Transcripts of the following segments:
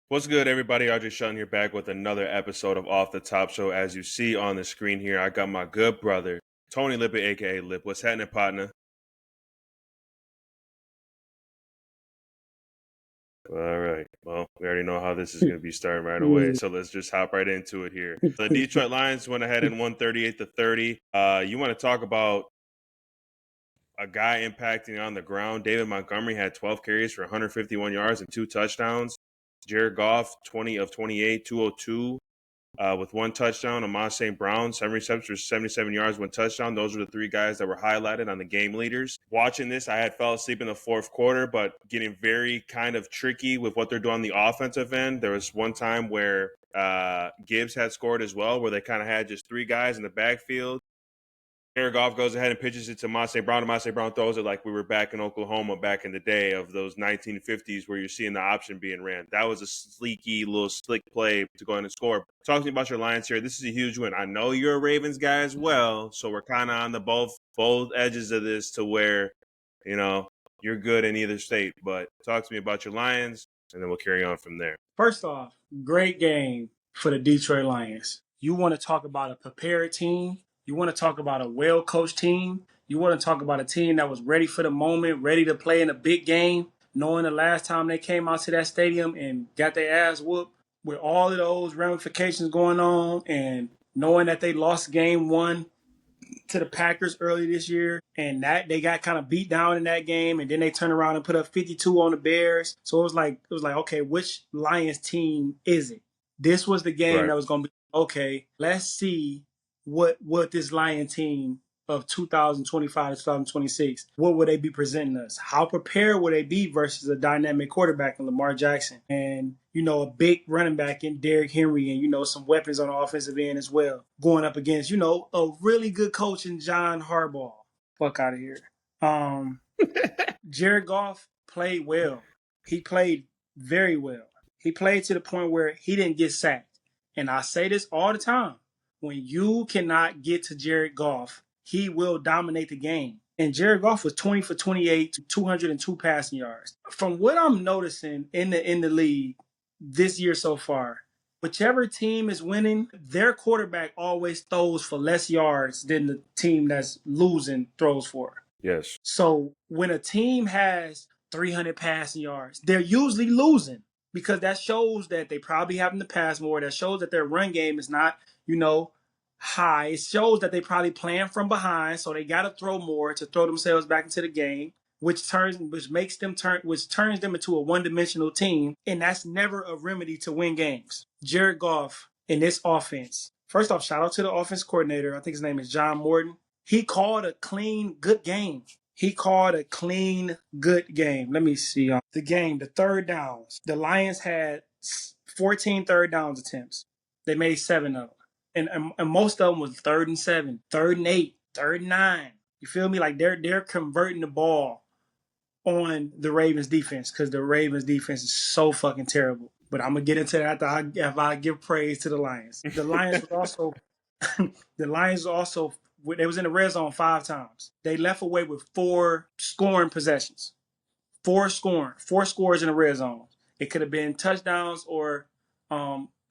What's good, everybody? RJ Shun here, back with another episode of Off the Top Show. As you see on the screen here, I got my good brother, Tony Lippett, a.k.a. Lip. What's happening, partner? All right. Well, we already know how this is going to be starting right away, so let's just hop right into it here. The Detroit Lions went ahead and won 38-30. You want to talk about a guy impacting on the ground? David Montgomery had 12 carries for 151 yards and 2 touchdowns. Jared Goff, 20 of 28, 202. With 1 touchdown. Amon St. Brown, 7 receptions for 77 yards, 1 touchdown. Those were the 3 guys that were highlighted on the game leaders. Watching this, I had fell asleep in the fourth quarter, but getting very kind of tricky with what they're doing on the offensive end. There was one time where Gibbs had scored as well, where they kind of had just 3 guys in the backfield. Jared Goff goes ahead and pitches it to Amon St. Brown. Amon St. Brown throws it like we were back in Oklahoma back in the day of those 1950s where you're seeing the option being ran. That was a sleeky, little slick play to go in and score. Talk to me about your Lions here. This is a huge win. I know you're a Ravens guy as well, so we're kind of on the both edges of this to where, you're good in either state. But talk to me about your Lions, and then we'll carry on from there. First off, great game for the Detroit Lions. You want to talk about a prepared team. You want to talk about a well-coached team. You want to talk about a team that was ready for the moment, ready to play in a big game, knowing the last time they came out to that stadium and got their ass whooped with all of those ramifications going on, and knowing that they lost game 1 to the Packers early this year, and that they got kind of beat down in that game, and then they turned around and put up 52 on the Bears. So it was like, okay, which Lions team is it? This was the game that was going to be, okay, let's see what this Lion team of 2025 to 2026, what would they be presenting us? How prepared would they be versus a dynamic quarterback in Lamar Jackson? And, a big running back in Derrick Henry and, some weapons on the offensive end as well. Going up against, a really good coach in John Harbaugh. Fuck out of here. Jared Goff played well. He played very well. He played to the point where he didn't get sacked. And I say this all the time. When you cannot get to Jared Goff, he will dominate the game. And Jared Goff was 20 for 28, 202 passing yards. From what I'm noticing in the league this year so far, whichever team is winning, their quarterback always throws for less yards than the team that's losing throws for. Yes. So when a team has 300 passing yards, they're usually losing because that shows that they probably having to pass more. That shows that their run game is not, high. It shows that they probably playing from behind, so they got to throw more to throw themselves back into the game, which turns them into a one-dimensional team, and that's never a remedy to win games. Jared Goff in this offense. First off, shout out to the offense coordinator. I think his name is John Morton. He called a clean, good game. Let me see. The third downs. The Lions had 14 third downs attempts. They made 7 of them. And most of them was 3rd and 7, 3rd and 8, 3rd and 9. You feel me? Like they're converting the ball on the Ravens defense because the Ravens defense is so fucking terrible. But I'm gonna get into that after I give praise to the Lions. The Lions was also they was in the red zone 5 times. They left away with 4 scoring possessions. 4 scores in the red zone. It could have been touchdowns or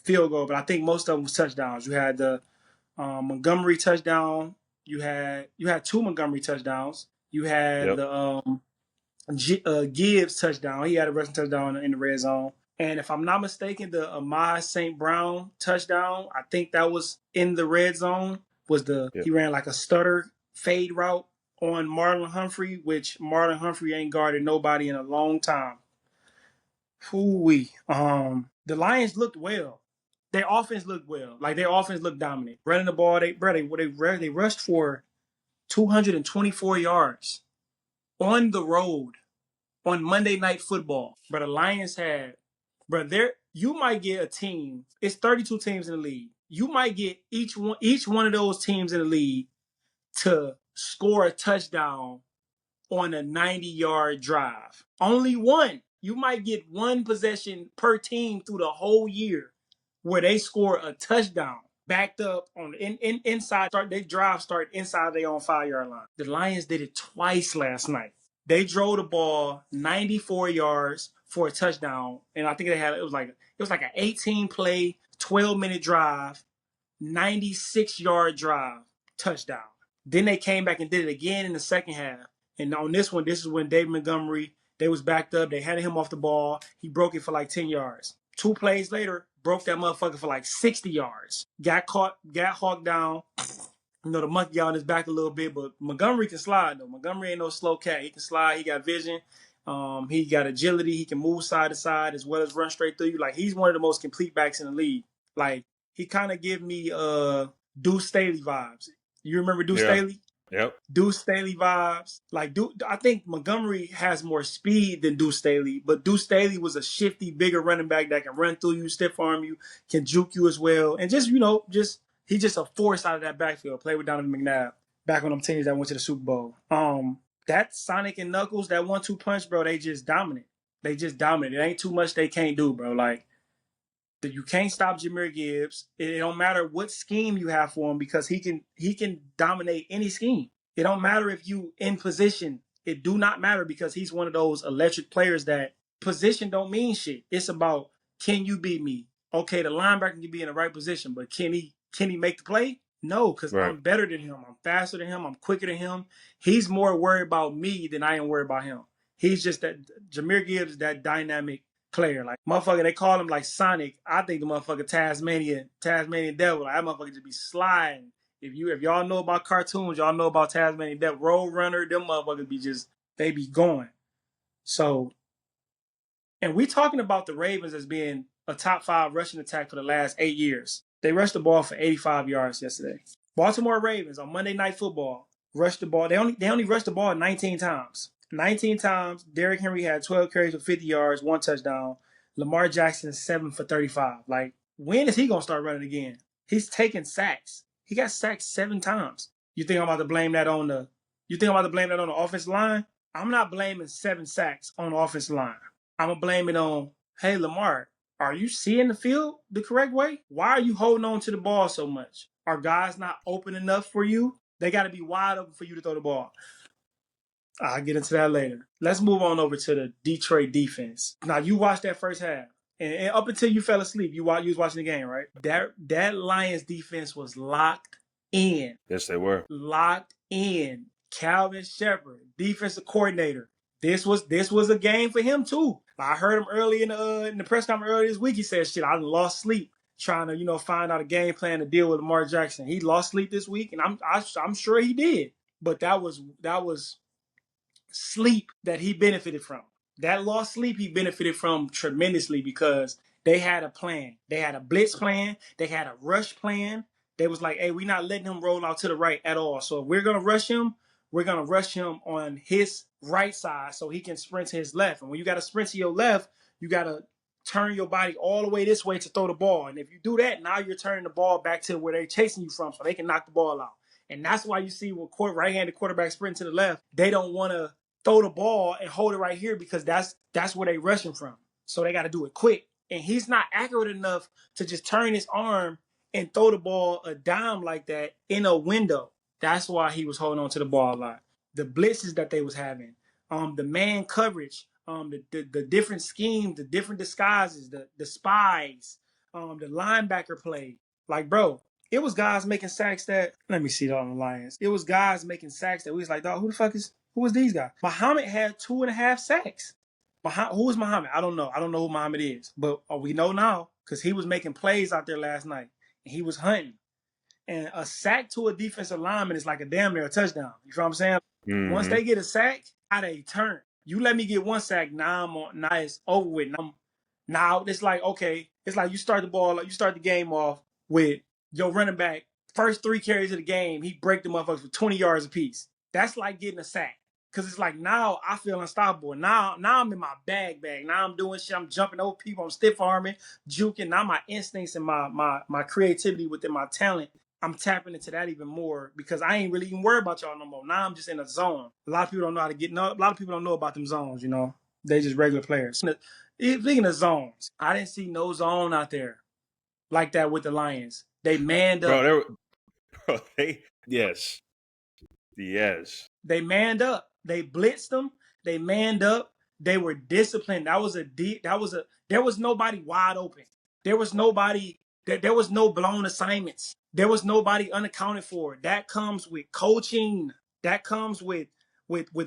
field goal, but I think most of them was touchdowns. You had the Montgomery touchdown. You had 2 Montgomery touchdowns. You had the Gibbs touchdown. He had a rushing touchdown in the red zone. And if I'm not mistaken, the Amon St. Brown touchdown, I think that was in the red zone. He ran like a stutter fade route on Marlon Humphrey, which Marlon Humphrey ain't guarded nobody in a long time. Hoo-wee. The Lions looked well. Their offense looked well. Like their offense looked dominant. Running the ball, they rushed for 224 yards on the road on Monday Night Football. But the Lions had, you might get a team. It's 32 teams in the league. You might get each one of those teams in the league to score a touchdown on a 90-yard drive. Only one. You might get 1 possession per team through the whole year where they score a touchdown backed up on inside. Their drive start inside their own 5-yard line. The Lions did it twice last night. They drove the ball 94 yards for a touchdown. And I think it was like an 18-play, 12-minute drive, 96-yard drive, touchdown. Then they came back and did it again in the second half. And on this one, this is when David Montgomery, they was backed up. They had him off the ball. He broke it for like 10 yards. 2 plays later, broke that motherfucker for like 60 yards. Got hawked down. You know, the monkey got on his back a little bit, but Montgomery can slide, though. Montgomery ain't no slow cat. He can slide. He got vision. He got agility. He can move side to side as well as run straight through you. Like, he's one of the most complete backs in the league. Like, he kind of give me Deuce Staley vibes. You remember Deuce Staley? Yep. Deuce Staley vibes. Like, I think Montgomery has more speed than Deuce Staley, but Deuce Staley was a shifty, bigger running back that can run through you, stiff arm you, can juke you as well. And just, he's just a force out of that backfield. Played with Donovan McNabb back on them teams that went to the Super Bowl. That Sonic and Knuckles, that 1-2 punch, bro, they just dominant. They just dominant. It ain't too much they can't do, bro. Like, you can't stop Jahmyr Gibbs. It don't matter what scheme you have for him because he can dominate any scheme. It don't matter if you in position. It do not matter because he's one of those electric players that position don't mean shit. It's about, can you beat me? Okay, the linebacker can be in the right position, but can he make the play? No, because I'm better than him. I'm faster than him. I'm quicker than him. He's more worried about me than I am worried about him. He's just that Jahmyr Gibbs, that dynamic player. Like, motherfucker, they call him like Sonic. I think the motherfucker Tasmanian Devil. Like, that motherfucker just be sliding. If y'all know about cartoons, y'all know about Tasmanian Devil. Road Runner, them motherfuckers they be going. So, and we talking about the Ravens as being a top 5 rushing attack for the last 8 years. They rushed the ball for 85 yards yesterday. Baltimore Ravens on Monday Night Football rushed the ball. They only rushed the ball 19 times. 19 times. Derrick Henry had 12 carries for 50 yards, 1 touchdown. Lamar Jackson 7 for 35. Like, when is he gonna start running again? He's taking sacks. He got sacked 7 times. You think I'm about to blame that on the offensive line? I'm not blaming 7 sacks on the offensive line. I'm gonna blame it on, hey, Lamar, are you seeing the field the correct way? Why are you holding on to the ball so much? Are guys not open enough for you? They got to be wide open for you to throw the ball. I'll get into that later. Let's move on over to the Detroit defense. Now, you watched that first half, and up until you fell asleep, you was watching the game, right? That Lions defense was locked in. Yes, they were. Locked in. Calvin Shepard, defensive coordinator. This was a game for him too. I heard him early in the press conference earlier this week. He said, "Shit, I lost sleep trying to find out a game plan to deal with Lamar Jackson." He lost sleep this week, and I'm sure he did. But that was sleep that he benefited from. That lost sleep he benefited from tremendously because they had a plan. They had a blitz plan. They had a rush plan. They was like, "Hey, we're not letting him roll out to the right at all. So if we're gonna rush him, we're going to rush him on his right side so he can sprint to his left." And when you got to sprint to your left, you got to turn your body all the way this way to throw the ball. And if you do that, now you're turning the ball back to where they're chasing you from so they can knock the ball out. And that's why you see when right-handed quarterback sprint to the left, they don't want to throw the ball and hold it right here because that's where they rushing from. So they got to do it quick. And he's not accurate enough to just turn his arm and throw the ball a dime like that in a window. That's why he was holding on to the ball a lot. The blitzes that they was having, the man coverage, the different schemes, the different disguises, the spies, the linebacker play. Like, bro, it was guys making sacks that, let me see that on the Lions. It was guys making sacks that we was like, dog, who was these guys? Muhammad had 2.5 sacks. Who is Muhammad? I don't know. I don't know who Muhammad is. But we know now because he was making plays out there last night. And he was hunting. And a sack to a defensive lineman is like a damn near a touchdown. You know what I'm saying? Mm-hmm. Once they get a sack, how they turn. You let me get 1 sack, now it's over with. Now it's like, okay, it's like you start the game off with your running back, first 3 carries of the game, he break the motherfuckers for 20 yards apiece. That's like getting a sack. Because it's like, now I feel unstoppable. Now I'm in my bag. Now I'm doing shit. I'm jumping over people. I'm stiff arming, juking. Now my instincts and my creativity within my talent, I'm tapping into that even more because I ain't really even worried about y'all no more. Now I'm just in a zone. A lot of people don't know how to a lot of people don't know about them zones, They just regular players. Speaking of zones, I didn't see no zone out there like that with the Lions. They manned up. Yes. They manned up. They blitzed them. They manned up. They were disciplined. There was nobody wide open. There was nobody, there was no blown assignments. There was nobody unaccounted for. That comes with coaching. That comes with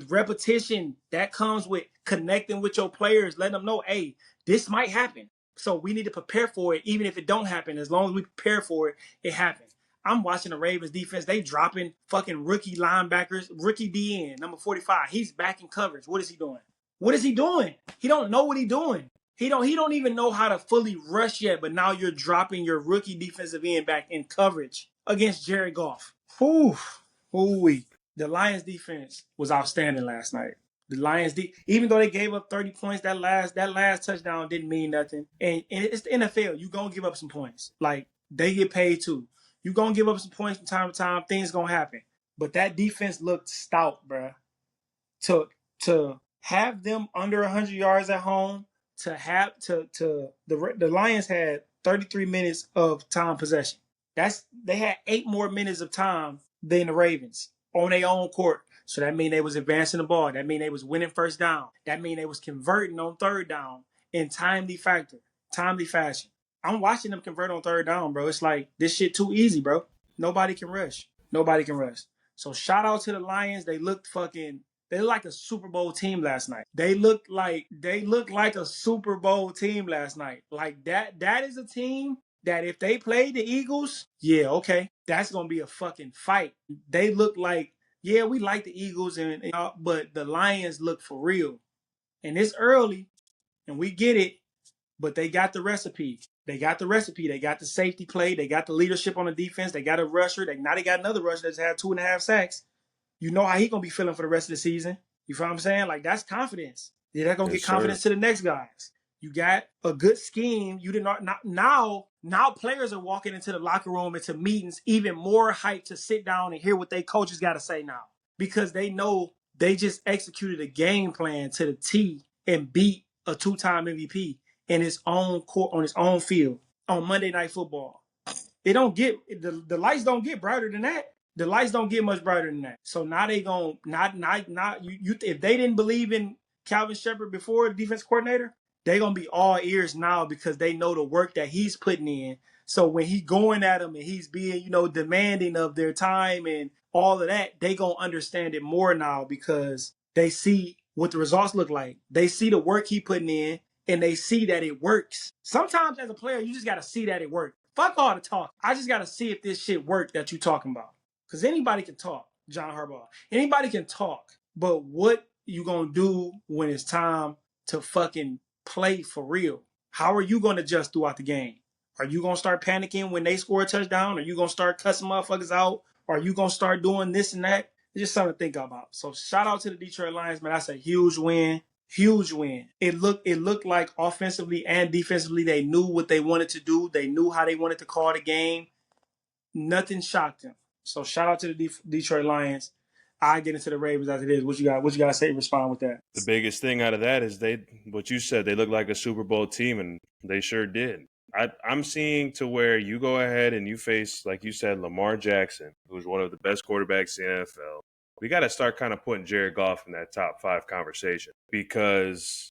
repetition. That comes with connecting with your players, letting them know, hey, this might happen. So we need to prepare for it, even if it don't happen. As long as we prepare for it, it happens. I'm watching the Ravens defense. They dropping fucking rookie linebackers, rookie DN, number 45. He's back in coverage. What is he doing? What is he doing? He don't know what he's doing. He don't even know how to fully rush yet, but now you're dropping your rookie defensive end back in coverage against Jared Goff. Whew. Ooh-wee. The Lions defense was outstanding last night. The Lions, even though they gave up 30 points, that last touchdown didn't mean nothing. And it's the NFL. You're going to give up some points. Like, they get paid too. You're going to give up some points from time to time. Things going to happen. But that defense looked stout, bruh. To have them under 100 yards at home, the Lions had 33 minutes of time possession. They had 8 more minutes of time than the Ravens on their own court. So that means they was advancing the ball. That means they was winning first down. That means they was converting on third down in timely fashion. I'm watching them convert on third down, bro. It's like, this shit too easy, bro. Nobody can rush. So shout out to the Lions. They looked like a Super Bowl team last night. They looked like a Super Bowl team last night. Like that is a team that if they played the Eagles, yeah, okay, that's gonna be a fucking fight. They look like, yeah, we like the Eagles, but the Lions look for real. And it's early, and we get it, but they got the recipe. They got the safety play. They got the leadership on the defense. They got a rusher. Now they got another rusher that's had 2.5 sacks. You know how he gonna be feeling for the rest of the season. You feel what I'm saying? Like, that's confidence. They're gonna get confidence to the next guys. You got a good scheme. You did not now players are walking into the locker room, into meetings, even more hyped to sit down and hear what their coaches got to say now, because they know they just executed a game plan to the T and beat a 2-time MVP in his own court, on his own field, on Monday Night Football. It don't get the lights don't get brighter than that. The lights don't get much brighter than that. So now they gon' not you if they didn't believe in Calvin Shepard before, the defense coordinator, they gonna be all ears now, because they know the work that he's putting in. So when he going at them and he's being, demanding of their time and all of that, they gonna understand it more now, because they see what the results look like. They see the work he putting in, and they see that it works. Sometimes as a player, you just gotta see that it works. Fuck all the talk. I just gotta see if this shit worked that you talking about. Because anybody can talk, John Harbaugh. Anybody can talk. But what you going to do when it's time to fucking play for real? How are you going to adjust throughout the game? Are you going to start panicking when they score a touchdown? Are you going to start cussing motherfuckers out? Or are you going to start doing this and that? It's just something to think about. So shout out to the Detroit Lions, man. That's a huge win. Huge win. It looked like offensively and defensively they knew what they wanted to do. They knew how they wanted to call the game. Nothing shocked them. So shout out to the Detroit Lions. I get into the Ravens as it is. What you got to say? Respond with that. The biggest thing out of that is what you said, they look like a Super Bowl team, and they sure did. I'm seeing to where you go ahead and you face, like you said, Lamar Jackson, who's one of the best quarterbacks in the NFL. We got to start kind of putting Jared Goff in that top 5 conversation, because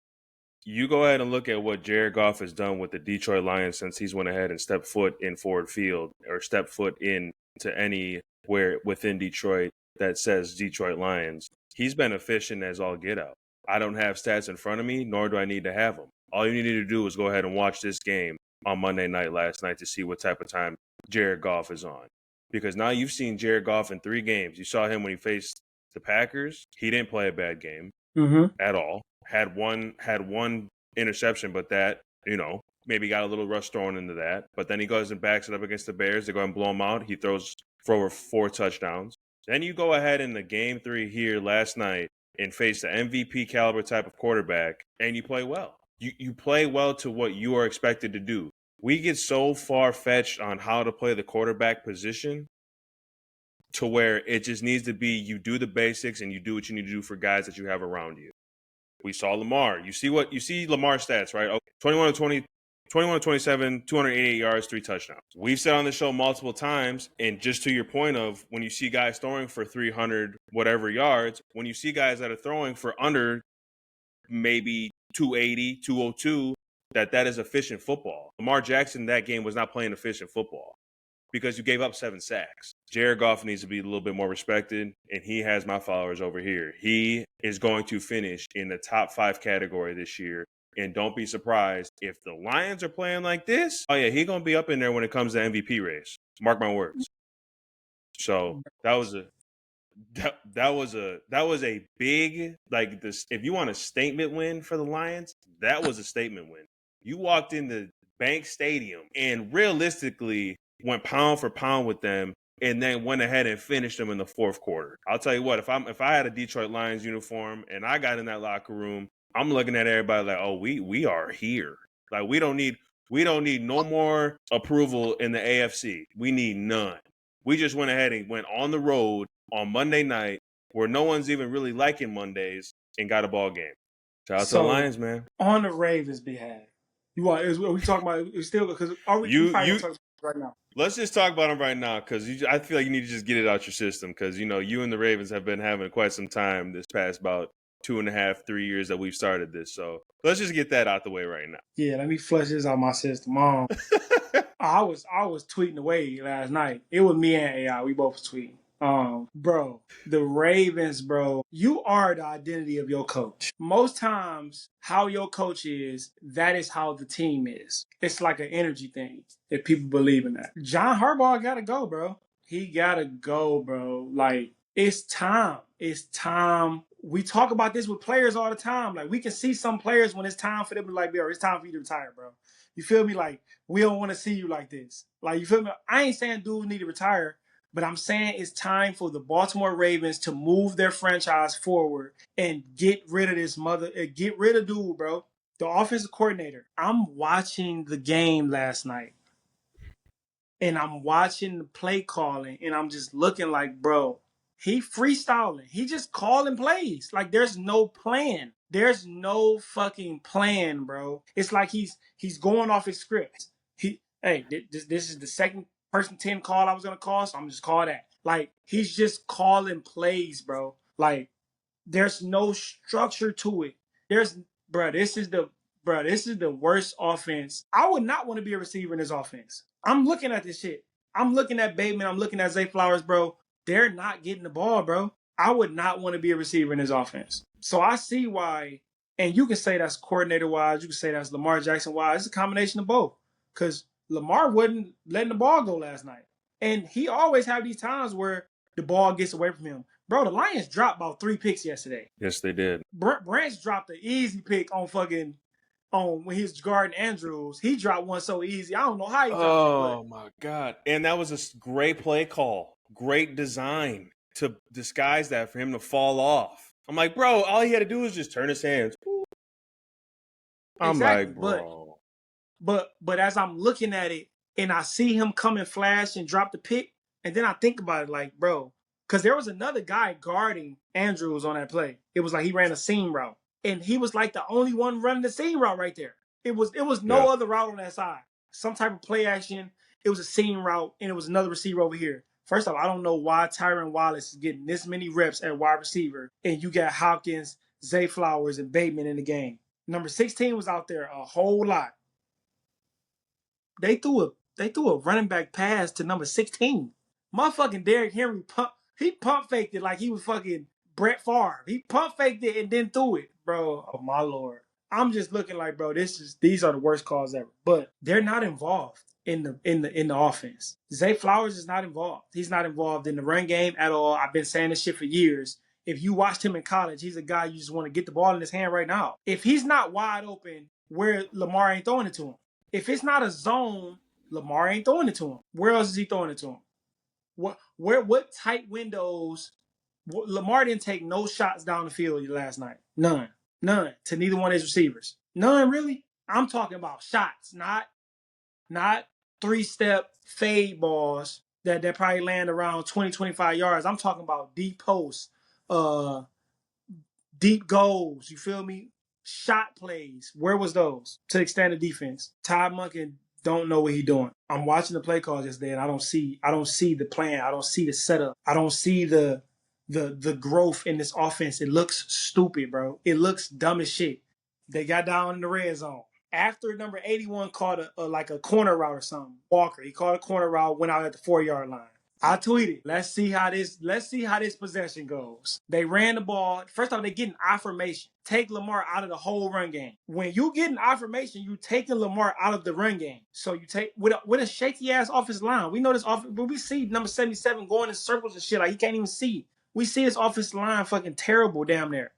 you go ahead and look at what Jared Goff has done with the Detroit Lions since he's went ahead and stepped foot in Ford Field, or stepped foot into anywhere within Detroit that says Detroit Lions. He's been efficient as all get out. I don't have stats in front of me, nor do I need to have them. All you need to do is go ahead and watch this game on Monday night last night to see what type of time Jared Goff is on. Because now you've seen Jared Goff in 3 games. You saw him when he faced the Packers. He didn't play a bad game at all. Had one interception, but that, maybe got a little rust thrown into that. But then he goes and backs it up against the Bears. They go and blow him out. He throws for over 4 touchdowns. Then you go ahead in the game 3 here last night and face the MVP caliber type of quarterback, and you play well. You play well to what you are expected to do. We get so far-fetched on how to play the quarterback position to where it just needs to be you do the basics and you do what you need to do for guys that you have around you. We saw Lamar. You see Lamar's stats, right? Okay, 21 to 27, 288 yards, 3 touchdowns. We've said on the show multiple times, and just to your point of when you see guys throwing for 300 whatever yards, when you see guys that are throwing for under maybe 280, 202, that is efficient football. Lamar Jackson, that game was not playing efficient football because you gave up 7 sacks. Jared Goff needs to be a little bit more respected, and he has my followers over here. He is going to finish in the top 5 category this year. And don't be surprised if the Lions are playing like this. Oh yeah, he's gonna be up in there when it comes to MVP race. Mark my words. So that was a big, like, this. If you want a statement win for the Lions, that was a statement win. You walked into Bank Stadium and realistically went pound for pound with them, and then went ahead and finished them in the fourth quarter. I'll tell you what, if I had a Detroit Lions uniform and I got in that locker room, I'm looking at everybody like, oh, we are here. Like, we don't need no more approval in the AFC. We need none. We just went ahead and went on the road on Monday night where no one's even really liking Mondays and got a ball game. Shout out to the Lions, man. On the Ravens' behalf, are we talking about still, because are we talking right now? Let's just talk about them right now, because I feel like you need to just get it out your system, because you and the Ravens have been having quite some time this past about 2.5, 3 years that we've started this. So let's just get that out the way right now. Yeah, let me flush this out my system. I was tweeting away last night. It was me and AI. We both was tweeting. Bro, the Ravens, bro, you are the identity of your coach. Most times, how your coach is, that is how the team is. It's like an energy thing, if people believe in that. John Harbaugh gotta go, bro. He gotta go, bro. Like, it's time. It's time. We talk about this with players all the time. Like, we can see some players when it's time for them to, like, bro, it's time for you to retire, bro. You feel me? Like, we don't want to see you like this. Like, you feel me? I ain't saying dudes need to retire, but I'm saying it's time for the Baltimore Ravens to move their franchise forward and get rid of get rid of dude, bro. The offensive coordinator. I'm watching the game last night, and I'm watching the play calling, and I'm just looking like, bro, he freestyling. He just calling plays. Like, there's no plan. There's no fucking plan, bro. It's like he's going off his script. This is the second person 10 call I was gonna call, so I'm just call that. Like, he's just calling plays, bro. Like, there's no structure to it. This is the worst offense. I would not want to be a receiver in this offense. I'm looking at this shit. I'm looking at Bateman. I'm looking at Zay Flowers, bro. They're not getting the ball, bro. I would not want to be a receiver in this offense. So I see why, and you can say that's coordinator-wise, you can say that's Lamar Jackson-wise. It's a combination of both. Because Lamar wasn't letting the ball go last night. And he always have these times where the ball gets away from him. Bro, the Lions dropped about 3 picks yesterday. Yes, they did. Branch dropped an easy pick on when he was guarding Andrews. He dropped one so easy. I don't know how he dropped it. Oh, my God. And that was a great play call. Great design to disguise that for him to fall off. I'm like, bro, all he had to do was just turn his hands. I'm like, bro. But as I'm looking at it and I see him come and flash and drop the pick, and then I think about it like, bro, because there was another guy guarding Andrews on that play. It was like he ran a seam route. And he was like the only one running the seam route right there. It was no other route on that side. Some type of play action. It was a seam route, and it was another receiver over here. First off, I don't know why Tyron Wallace is getting this many reps at wide receiver, and you got Hopkins, Zay Flowers, and Bateman in the game. Number 16 was out there a whole lot. They threw a running back pass to number 16. Motherfucking Derrick Henry pump faked it like he was fucking Brett Favre. He pump faked it and then threw it, bro. Oh my Lord. I'm just looking like, bro, these are the worst calls ever. But they're not involved in the offense. Zay Flowers is not involved. He's not involved in the run game at all. I've been saying this shit for years. If you watched him in college, he's a guy you just want to get the ball in his hand right now. If he's not wide open, where Lamar ain't throwing it to him. If it's not a zone, Lamar ain't throwing it to him. Where else is he throwing it to him? What tight windows? Lamar didn't take no shots down the field last night. None to neither one of his receivers. None, really. I'm talking about shots, not 3-step fade balls that probably land around 20, 25 yards. I'm talking about deep posts, deep goals. You feel me? Shot plays. Where was those to extend the defense? Todd Monken don't know what he's doing. I'm watching the play calls yesterday, and I don't see the plan. I don't see the setup. I don't see the the growth in this offense. It looks stupid, bro. It looks dumb as shit. They got down in the red zone. After number 81 caught a corner route or something, Walker, he caught a corner route, went out at the 4-yard line. I tweeted, let's see how this possession goes. They ran the ball. First off, they get an affirmation. Take Lamar out of the whole run game. When you get an affirmation, you taking Lamar out of the run game. So you take with a shaky ass offensive line. We know this offense, but we see number 77 going in circles and shit like he can't even see. We see this offensive line fucking terrible down there.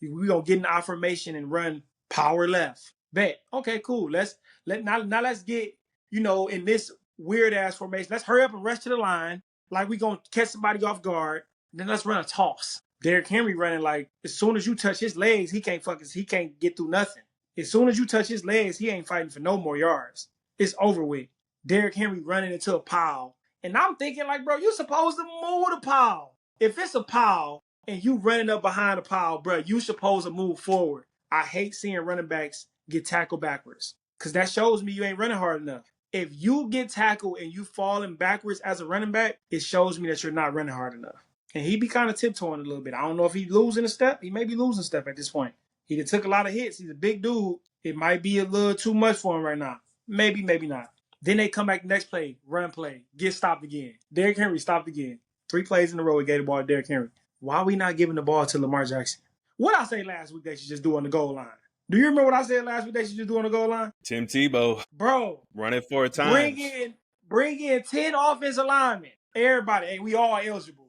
We gonna get an affirmation and run power left. Bet. Okay, cool. Let's get, in this weird ass formation. Let's hurry up and rush to the line. Like we gonna catch somebody off guard. Then let's run a toss. Derrick Henry running like as soon as you touch his legs, he can't get through nothing. As soon as you touch his legs, he ain't fighting for no more yards. It's over with. Derrick Henry running into a pile. And I'm thinking like, bro, you supposed to move the pile. If it's a pile and you running up behind a pile, bro, you supposed to move forward. I hate seeing running backs get tackled backwards because that shows me you ain't running hard enough. If you get tackled and you falling backwards as a running back, it shows me that you're not running hard enough. And he be kind of tiptoeing a little bit. I don't know if he's losing a step. He may be losing a step at this point. He took a lot of hits. He's a big dude. It might be a little too much for him right now. Maybe, maybe not. Then they come back next play, run play, get stopped again. Derrick Henry stopped again. 3 plays in a row, he gave the ball to Derrick Henry. Why are we not giving the ball to Lamar Jackson? What I say last week they should just do on the goal line? Do you remember what I said last week they should just do on the goal line? Tim Tebow. Bro. Run it 4 times. Bring in 10 offensive linemen. Everybody. Hey, we all eligible.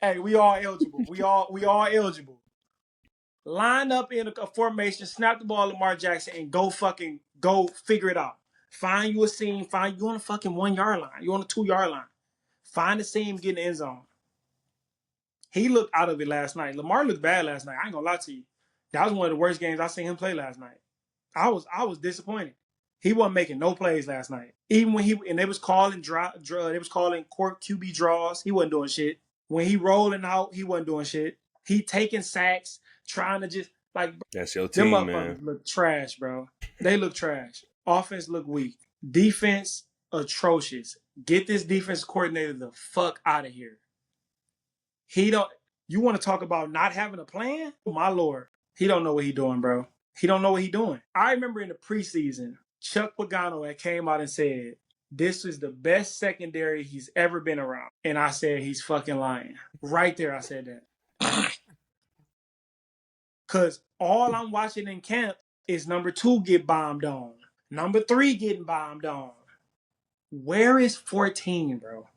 Hey, we all eligible. We all eligible. Line up in a formation, snap the ball to Lamar Jackson, and go figure it out. Find you a seam. Find you on the fucking 1-yard line. You on the 2-yard line. Find a seam, get in the end zone. He looked out of it last night. Lamar looked bad last night. I ain't gonna lie to you. That was one of the worst games I seen him play last night. I was disappointed. He wasn't making no plays last night. Even when they was calling they was calling court QB draws. He wasn't doing shit. When he rolling out, he wasn't doing shit. He taking sacks, trying to just like. That's your team, them man. Them look trash, bro. They look trash. Offense look weak. Defense atrocious. Get this defense coordinator the fuck out of here. You want to talk about not having a plan? Oh, my Lord. He don't know what he doing, bro. He don't know what he doing. I remember in the preseason, Chuck Pagano had came out and said, this is the best secondary he's ever been around. And I said, he's fucking lying. Right there, I said that. Because all I'm watching in camp is number 2 get bombed on. Number 3 getting bombed on. Where is 14, bro?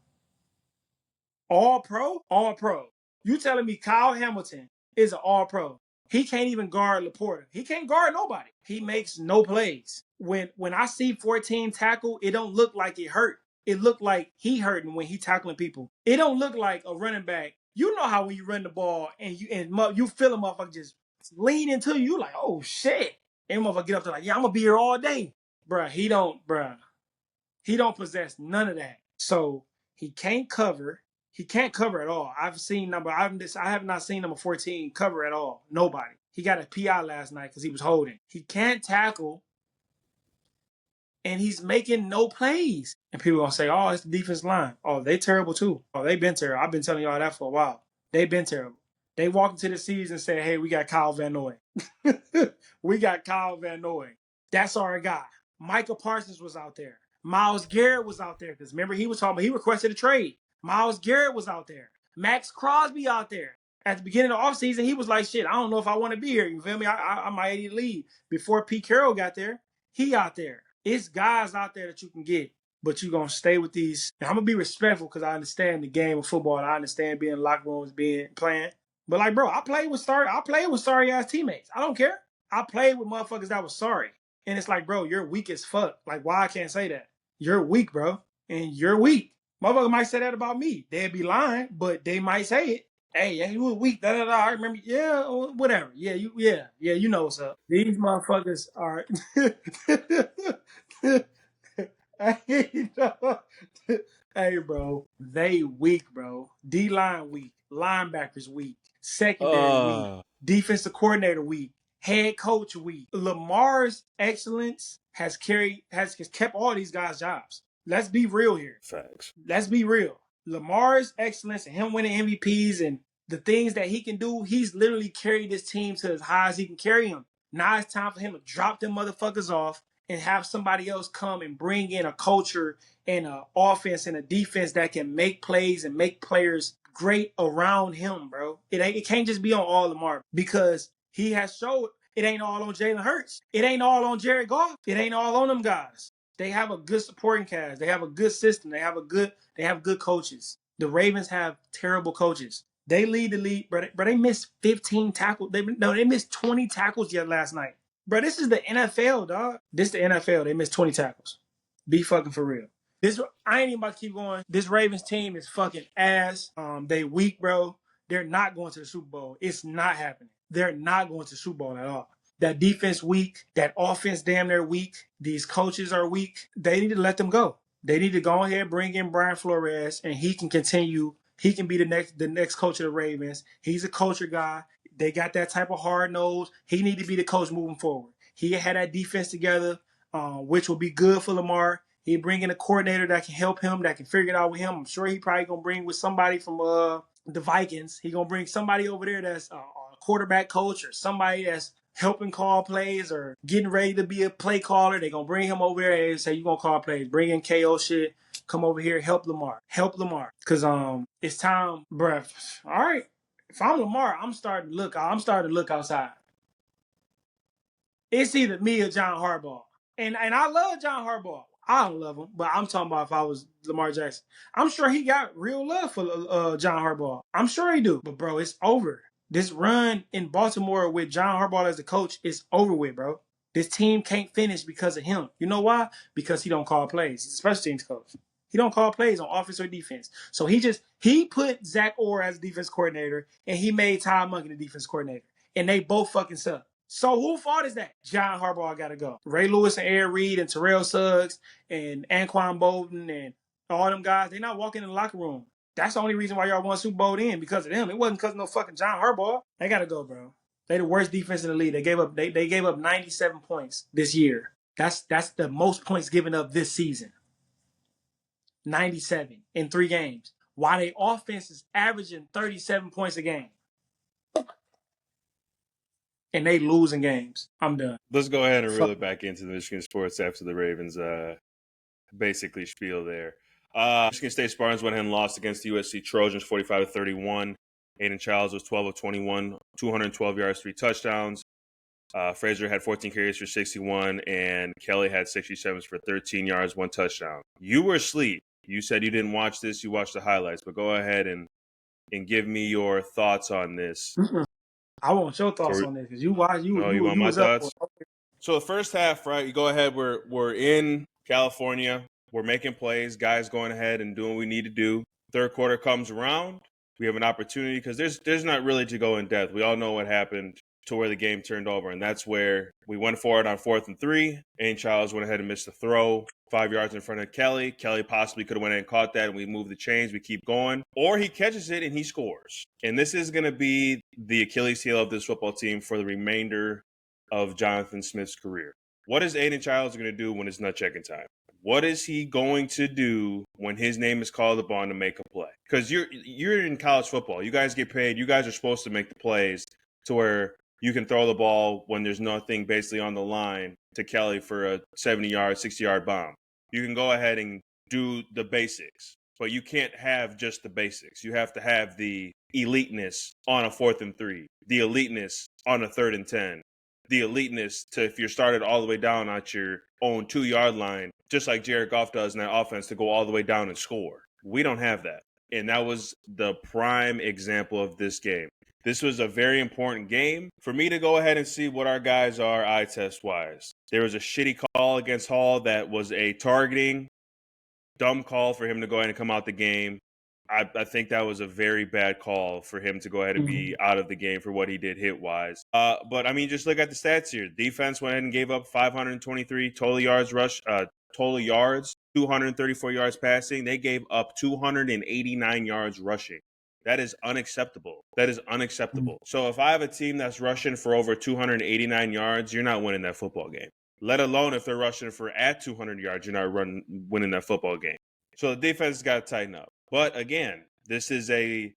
All pro? All pro. You telling me Kyle Hamilton is an all pro. He can't even guard Laporta. He can't guard nobody. He makes no plays. When I see 14 tackle, it don't look like it hurt. It look like he hurting when he tackling people. It don't look like a running back. You know how when you run the ball and you feel a motherfucker just lean into you like, oh shit. And motherfucker get up there like, yeah, I'm gonna be here all day. He don't possess none of that. So he can't cover. He can't cover at all. I have not seen number 14 cover at all. Nobody. He got a PI last night because he was holding. He can't tackle, and he's making no plays. And people gonna say, "Oh, it's the defense line. Oh, they terrible too. Oh, they've been terrible. I've been telling y'all that for a while. They've been terrible. They walked into the season and said, "Hey, we got Kyle Van Noy. We got Kyle Van Noy. That's our guy." Micah Parsons was out there. Myles Garrett was out there because remember he was talking about he requested a trade. Myles Garrett was out there. Max Crosby out there. At the beginning of the offseason, he was like, shit, I don't know if I want to be here. You feel me? I might need to leave. Before Pete Carroll got there, he out there. It's guys out there that you can get, but you're going to stay with these. And I'm going to be respectful because I understand the game of football. And I understand being in locker rooms, playing. But like, bro, I played with sorry-ass teammates. I don't care. I played with motherfuckers that was sorry. And it's like, bro, you're weak as fuck. Like, why I can't say that? You're weak, bro. And you're weak. Motherfucker might say that about me. They'd be lying, but they might say it. Hey, yeah, you were weak. Da da da. I remember. Yeah, whatever. Yeah, you know what's up. These motherfuckers are. Hey, bro, they weak, bro. D-line weak, linebackers weak, secondary weak, defensive coordinator weak, head coach weak. Lamar's excellence has kept all these guys' jobs. Let's be real here. Facts. Let's be real. Lamar's excellence and him winning MVPs and The things that he can do, he's literally carried this team to as high as he can carry them. Now it's time for him to drop them motherfuckers off and have somebody else come and bring in a culture and an offense and a defense that can make plays and make players great around him, bro. It can't just be on all Lamar because he has showed it ain't all on Jalen Hurts. It ain't all on Jared Goff. It ain't all on them guys. They have a good supporting cast. They have a good system. They have good coaches. The Ravens have terrible coaches. They lead the league, bro. They missed 15 tackles. They missed 20 tackles yet last night. Bro, this is the NFL, dog. This is the NFL. They missed 20 tackles. Be fucking for real. I ain't even about to keep going. This Ravens team is fucking ass. They weak, bro. They're not going to the Super Bowl. It's not happening. They're not going to the Super Bowl at all. That defense weak. That offense damn near weak. These coaches are weak. They need to let them go. They need to go ahead and bring in Brian Flores, and he can continue. He can be the next coach of the Ravens. He's a culture guy. They got that type of hard nose. He need to be the coach moving forward. He had that defense together, which will be good for Lamar. He bring in a coordinator that can help him, that can figure it out with him. I'm sure he probably gonna bring with somebody from the Vikings. He gonna bring somebody over there that's a quarterback coach or somebody that's helping call plays or getting ready to be a play caller. They gonna bring him over there and say, you gonna call plays, bring in KO shit, come over here, help Lamar. Cause it's time, bruh. All right. If I'm Lamar, I'm starting to look outside. It's either me or John Harbaugh. And I love John Harbaugh. I don't love him, but I'm talking about if I was Lamar Jackson. I'm sure he got real love for John Harbaugh. I'm sure he do. But, bro, it's over. This run in Baltimore with John Harbaugh as the coach is over with, bro. This team can't finish because of him. You know why? Because he don't call plays. He's a special teams coach. He don't call plays on offense or defense. So he put Zach Orr as defense coordinator, and he made Todd Monken the defense coordinator. And they both fucking suck. So who fault is that? John Harbaugh got to go. Ray Lewis and Aaron Reed and Terrell Suggs and Anquan Bolden and all them guys, they not walking in the locker room. That's the only reason why y'all won Super Bowl in, because of them. It wasn't because of no fucking John Harbaugh. They got to go, bro. They the worst defense in the league. They gave up 97 points this year. That's the most points given up this season. 97 in 3 games. While their offense is averaging 37 points a game. And they losing games. I'm done. Let's go ahead and reel it back into the Michigan sports after the Ravens basically spiel there. Michigan State Spartans went ahead and lost against the USC Trojans 45-31. Aiden Childs was 12 of 21, 212 yards, 3 touchdowns. Frazier had 14 carries for 61, and Kelly had 67 for 13 yards, 1 touchdown. You were asleep. You said you didn't watch this. You watched the highlights. But go ahead and give me your thoughts on this. I want your thoughts on this because you want my thoughts? So the first half, right? You go ahead. We're in California. We're making plays. Guys going ahead and doing what we need to do. Third quarter comes around. We have an opportunity because there's not really to go in depth. We all know what happened to where the game turned over, and that's where we went for it on 4th and 3. Aiden Childs went ahead and missed the throw 5 yards in front of Kelly. Kelly possibly could have went in and caught that, and we move the chains. We keep going. Or he catches it, and he scores. And this is going to be the Achilles heel of this football team for the remainder of Jonathan Smith's career. What is Aiden Childs going to do when it's nut checking time? What is he going to do when his name is called upon to make a play? Because you're in college football. You guys get paid. You guys are supposed to make the plays to where you can throw the ball when there's nothing basically on the line to Kelly for a 70-yard, 60-yard bomb. You can go ahead and do the basics, but you can't have just the basics. You have to have the eliteness on a 4th and 3, the eliteness on a 3rd and 10, the eliteness to if you're started all the way down at your own 2-yard line, just like Jared Goff does in that offense, to go all the way down and score. We don't have that. And that was the prime example of this game. This was a very important game for me to go ahead and see what our guys are eye test wise. There was a shitty call against Hall that was a targeting, dumb call for him to go ahead and come out the game. I think that was a very bad call for him to go ahead and be out of the game for what he did hit wise. But I mean, just look at the stats here. Defense went ahead and gave up 523 total yards, 234 yards passing. They gave up 289 yards rushing. That is unacceptable. So if I have a team that's rushing for over 289 yards, you're not winning that football game. Let alone if they're rushing for at 200 yards, you're not winning that football game. So the defense has got to tighten up. But again, this is a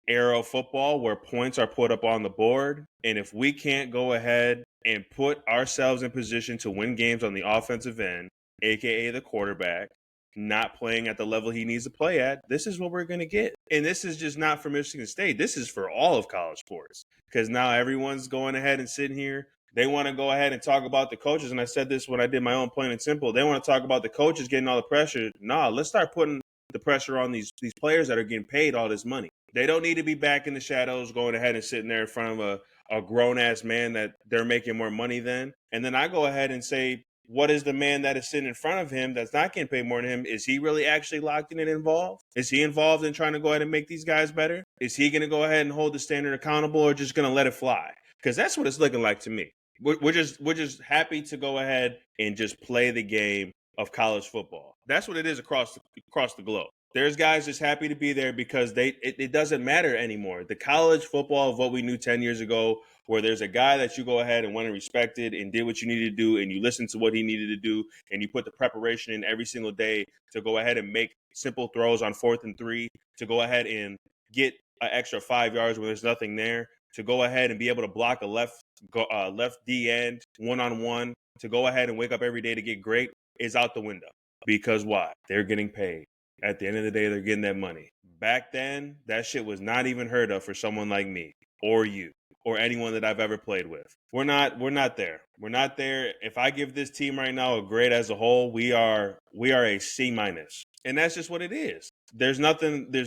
era of football where points are put up on the board. And if we can't go ahead and put ourselves in position to win games on the offensive end, aka the quarterback, not playing at the level he needs to play at, this is what we're going to get. And this is just not for Michigan State. This is for all of college sports, because now everyone's going ahead and sitting here. They want to go ahead and talk about the coaches. And I said this when I did my own Plain and Simple. They want to talk about the coaches getting all the pressure. Nah, let's start putting the pressure on these players that are getting paid all this money. They don't need to be back in the shadows going ahead and sitting there in front of a grown-ass man that they're making more money than. And then I go ahead and say, what is the man that is sitting in front of him that's not getting paid more than him? Is he really actually locked in and involved? Is he involved in trying to go ahead and make these guys better? Is he going to go ahead and hold the standard accountable, or just going to let it fly? Because that's what it's looking like to me. We're just happy to go ahead and just play the game of college football. That's what it is across the globe. There's guys just happy to be there because it doesn't matter anymore. The college football of what we knew 10 years ago, where there's a guy that you go ahead and went and respected and did what you needed to do, and you listened to what he needed to do, and you put the preparation in every single day to go ahead and make simple throws on 4th and 3, to go ahead and get an extra 5 yards when there's nothing there, to go ahead and be able to block a left D end one-on-one, to go ahead and wake up every day to get great, is out the window. Because why? They're getting paid. At the end of the day, they're getting that money. Back then, that shit was not even heard of for someone like me or you or anyone that I've ever played with. We're not there. We're not there. If I give this team right now a grade as a whole, we are a C-. And that's just what it is. There's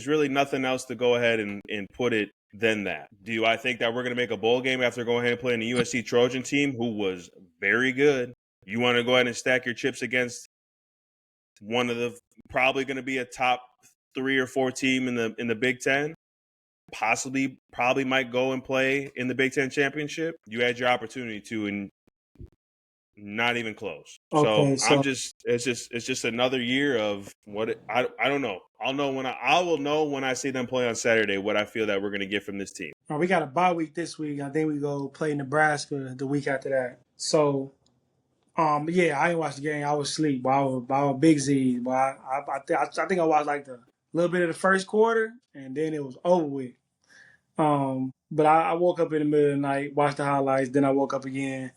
really nothing else to go ahead and put it than that. Do I think that we're going to make a bowl game after going ahead and playing the USC Trojan team, who was very good? You want to go ahead and stack your chips against one of the probably going to be a top 3 or 4 team in the Big Ten, probably might go and play in the Big Ten championship. You had your opportunity to, and not even close. Okay, so it's just another year of what I don't know. I will know when I see them play on Saturday what I feel that we're going to get from this team. We got a bye week this week. I think we go play Nebraska the week after that. So. Yeah, I didn't watch the game. I was asleep. I was big Z. But I think I watched like the little bit of the first quarter, and then it was over with. But I woke up in the middle of the night, watched the highlights. Then I woke up again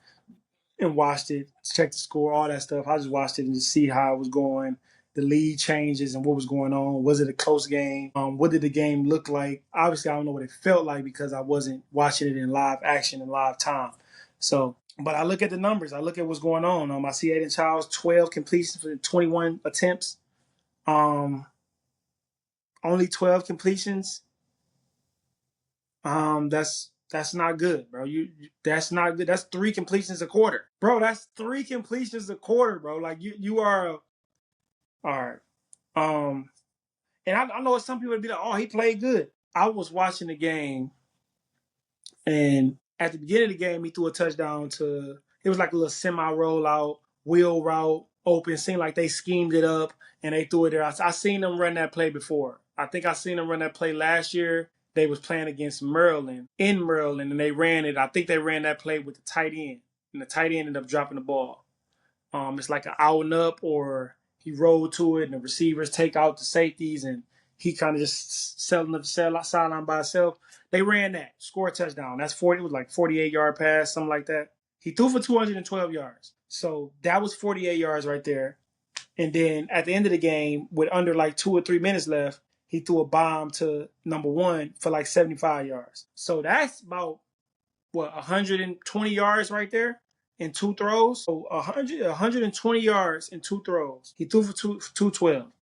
and watched it, checked the score, all that stuff. I just watched it and just see how it was going, the lead changes and what was going on. Was it a close game? What did the game look like? Obviously, I don't know what it felt like because I wasn't watching it in live action and live time. So. But I look at the numbers. I look at what's going on. I see Aiden Childs, 12 completions for 21 attempts. Only 12 completions. That's not good, bro. That's not good. That's 3 completions a quarter. Bro, that's 3 completions a quarter, bro. Like you are all right. And I know some people would be like, oh, he played good. I was watching the game, and at the beginning of the game, he threw a touchdown to. It was like a little semi-rollout, wheel route, open. Seemed like they schemed it up, and they threw it there. I seen them run that play before. I think I seen them run that play last year. They was playing against Maryland, and they ran it. I think they ran that play with the tight end, and the tight end ended up dropping the ball. It's like an out and up, or he rolled to it, and the receivers take out the safeties, and he kind of just selling the sideline by himself. They ran that, score a touchdown. That's 40. It was like 48-yard pass, something like that. He threw for 212 yards. So that was 48 yards right there. And then at the end of the game, with under like 2 or 3 minutes left, he threw a bomb to number 1 for like 75 yards. So that's about, 120 yards right there in 2 throws. So 120 yards in 2 throws. He threw for 212.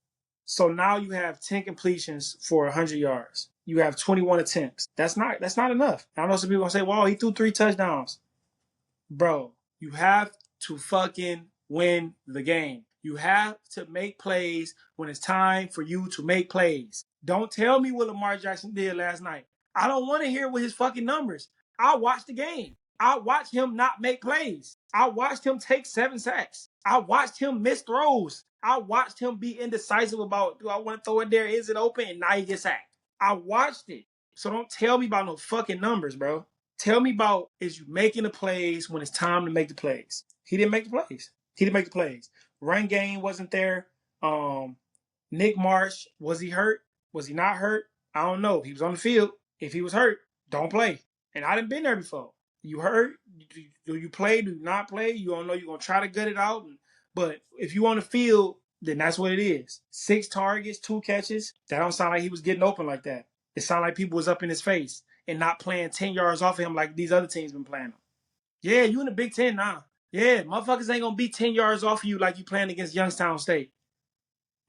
So now you have 10 completions for 100 yards. You have 21 attempts. That's not enough. I know some people are going to say, well, he threw 3 touchdowns. Bro, you have to fucking win the game. You have to make plays when it's time for you to make plays. Don't tell me what Lamar Jackson did last night. I don't want to hear what his fucking numbers. I watched the game. I watched him not make plays. I watched him take 7 sacks. I watched him miss throws. I watched him be indecisive about, do I want to throw it there? Is it open? And now he gets sacked. I watched it. So don't tell me about no fucking numbers, bro. Tell me about, is you making the plays when it's time to make the plays? He didn't make the plays. Run game wasn't there. Nick Marsh, was he hurt? Was he not hurt? I don't know. He was on the field. If he was hurt, don't play. And I done been there before. You hurt? Do you play? Do you not play? You don't know. You're gonna try to gut it out. But if you on the field, then that's what it is. 6 targets, 2 catches. That don't sound like he was getting open like that. It sounded like people was up in his face and not playing 10 yards off of him like these other teams been playing him. Yeah, you in the Big Ten now. Yeah, motherfuckers ain't gonna be 10 yards off of you like you playing against Youngstown State.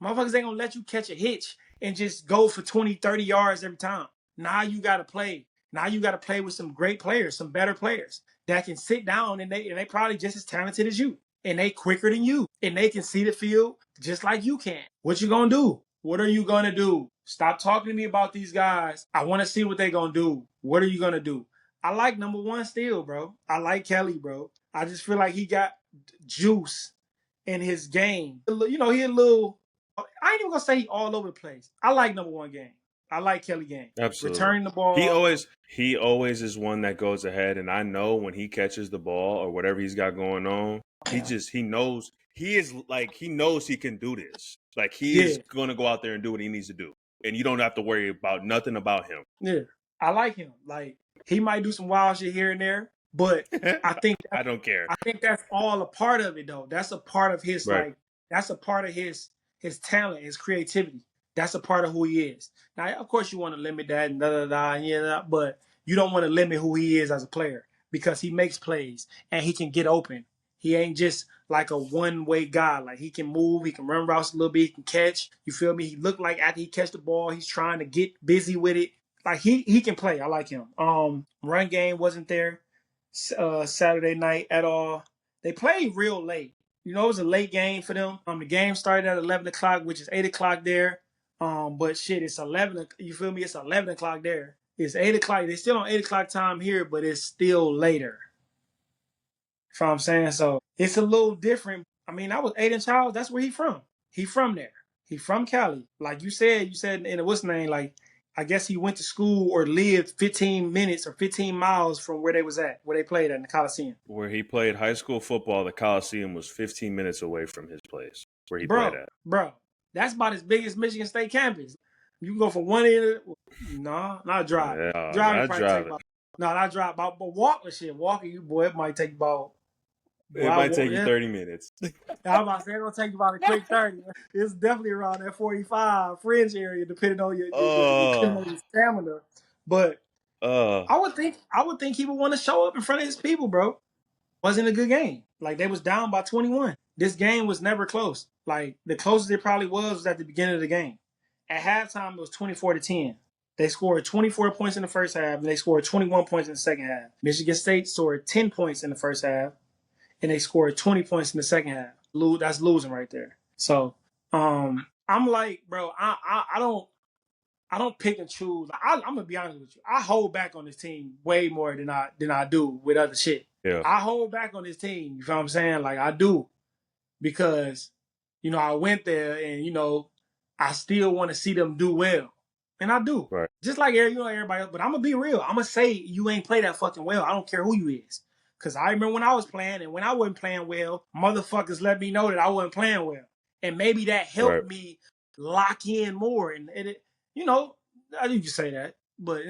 Motherfuckers ain't gonna let you catch a hitch and just go for 20, 30 yards every time. Now you gotta play. Now you gotta play with some great players, some better players that can sit down and they probably just as talented as you. And they quicker than you. And they can see the field just like you can. What you gonna do? What are you gonna do? Stop talking to me about these guys. I wanna see what they gonna do. What are you gonna do? I like number 1 still, bro. I like Kelly, bro. I just feel like he got juice in his game. You know, he a little, I ain't even gonna say he all over the place. I like number 1 game. I like Kelly game. Absolutely. Returning the ball. He always is one that goes ahead, and I know when he catches the ball or whatever he's got going on, he knows he can do this. Like he is gonna go out there and do what he needs to do. And you don't have to worry about nothing about him. Yeah. I like him. Like he might do some wild shit here and there, but I think I don't care. I think that's all a part of it though. That's a part of his that's a part of his talent, his creativity. That's a part of who he is. Now, of course, you want to limit that and but you don't want to limit who he is as a player because he makes plays and he can get open. He ain't just like a one-way guy. Like he can move, he can run routes a little bit, he can catch. You feel me? He looked like after he catch the ball, he's trying to get busy with it. Like he can play. I like him. Run game wasn't there Saturday night at all. They played real late. You know, it was a late game for them. The game started at 11 o'clock, which is 8 o'clock there. But shit, it's 11. You feel me? It's 11 o'clock there. It's 8 o'clock. They're still on 8 o'clock time here, but it's still later. You know what I'm saying? So it's a little different. I mean, I was Aiden Childs. That's where he from. He from there. He from Cali. Like you said in the what's name, like I guess he went to school or lived 15 minutes or 15 miles from where they was at, where they played at in the Coliseum. Where he played high school football, the Coliseum was 15 minutes away from his place where he played at. Bro, that's about as big as Michigan State campus. You can go from one end. No, not drive. Yeah, driving probably take about. No, not drive. But walking shit. Walking, you boy, it might take about. It might take you 30 minutes. I'm about to say it'll take you about a quick 30. It's definitely around that 45 fringe area, depending on your stamina. But I would think he would want to show up in front of his people, bro. Wasn't a good game. Like they was down by 21. This game was never close. Like the closest it probably was at the beginning of the game. At halftime, it was 24-10. They scored 24 points in the first half, and they scored 21 points in the second half. Michigan State scored 10 points in the first half, and they scored 20 points in the second half. That's losing right there. So I'm like, bro, I don't pick and choose. I'm gonna be honest with you. I hold back on this team way more than I do with other shit. Yeah. I hold back on this team. You know what I'm saying? Like I do, because I went there and I still want to see them do well, and I do. Right. Just like everybody else. But I'm gonna be real. I'm gonna say you ain't play that fucking well. I don't care who you is. Because I remember when I was playing, and when I wasn't playing well, motherfuckers let me know that I wasn't playing well. And maybe that helped me lock in more. And you can say that. But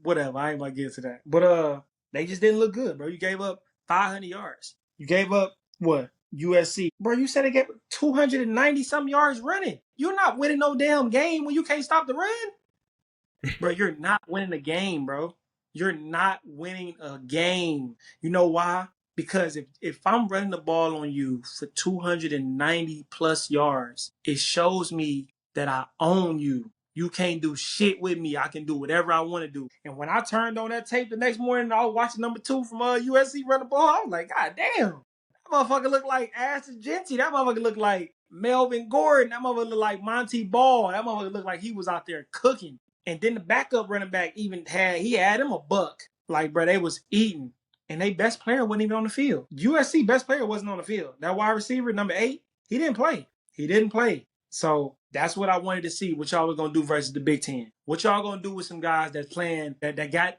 whatever. I ain't about to get to that. But they just didn't look good, bro. You gave up 500 yards. You gave up, what? USC. Bro, you said they gave 290-something yards running. You're not winning no damn game when you can't stop the run. Bro, you're not winning the game, bro. You're not winning a game. You know why? Because if I'm running the ball on you for 290 plus yards, it shows me that I own you. You can't do shit with me. I can do whatever I want to do. And when I turned on that tape the next morning, I was watching number 2 from USC run the ball. I was like, God damn. That motherfucker looked like Ashton Genty. That motherfucker looked like Melvin Gordon. That motherfucker looked like Monty Ball. That motherfucker looked like he was out there cooking. And then the backup running back he had him a buck. Like, bro, they was eating. And their best player wasn't even on the field. USC best player wasn't on the field. That wide receiver, number 8, he didn't play. So that's what I wanted to see, what y'all was going to do versus the Big Ten. What y'all going to do with some guys that's playing, that got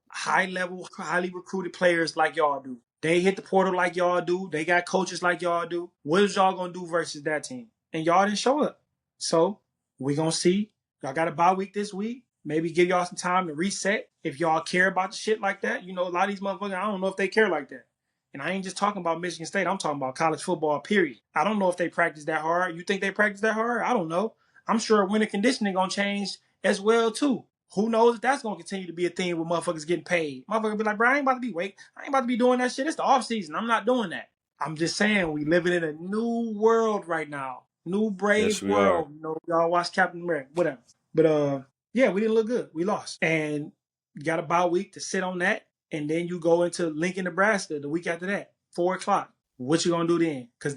high-level, highly recruited players like y'all do. They hit the portal like y'all do. They got coaches like y'all do. What is y'all going to do versus that team? And y'all didn't show up. So we going to see. Y'all got a bye week this week. maybe give y'all some time to reset if y'all care about the shit like that. You know, a lot of these motherfuckers, I don't know if they care like that. And I ain't just talking about Michigan State. I'm talking about college football, period. I don't know if they practice that hard. You think they practice that hard? I don't know. I'm sure winter conditioning going to change as well, too. Who knows if that's going to continue to be a thing with motherfuckers getting paid. Motherfuckers be like, bro, I ain't about to be I ain't about to be doing that shit. It's the off season. I'm not doing that. I'm just saying we living in a new world right now. New Yes, brave we are. world. You know, y'all watch Captain America, whatever. But yeah, we didn't look good. We lost. And you got a bye week to sit on that. And then you go into Lincoln, Nebraska the week after that, 4:00. What you gonna do then? Because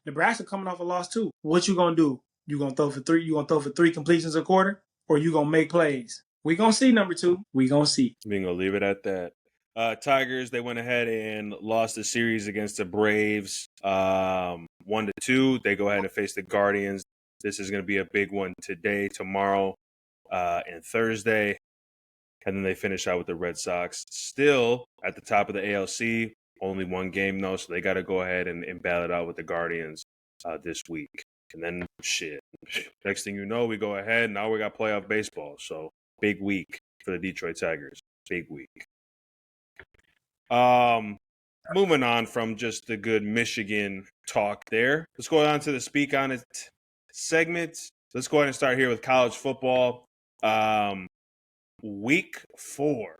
Nebraska coming off a loss too. What you gonna do? You gonna throw for three? You gonna throw for 3 completions a quarter, or you gonna make plays? We gonna see number 2. We gonna see. We gonna leave it at that. Tigers, they went ahead and lost the series against the Braves, 1-2. They go ahead and face the Guardians. This is going to be a big one today, tomorrow, and Thursday. And then they finish out with the Red Sox. Still at the top of the ALC, only one game though, so they got to go ahead and battle it out with the Guardians this week. And then, shit. Next thing you know, we go ahead. Now we got playoff baseball. So, big week for the Detroit Tigers. Big week. Moving on from just the good Michigan talk there. Let's go on to the Speak On It segment. Let's go ahead and start here with college football. Week 4.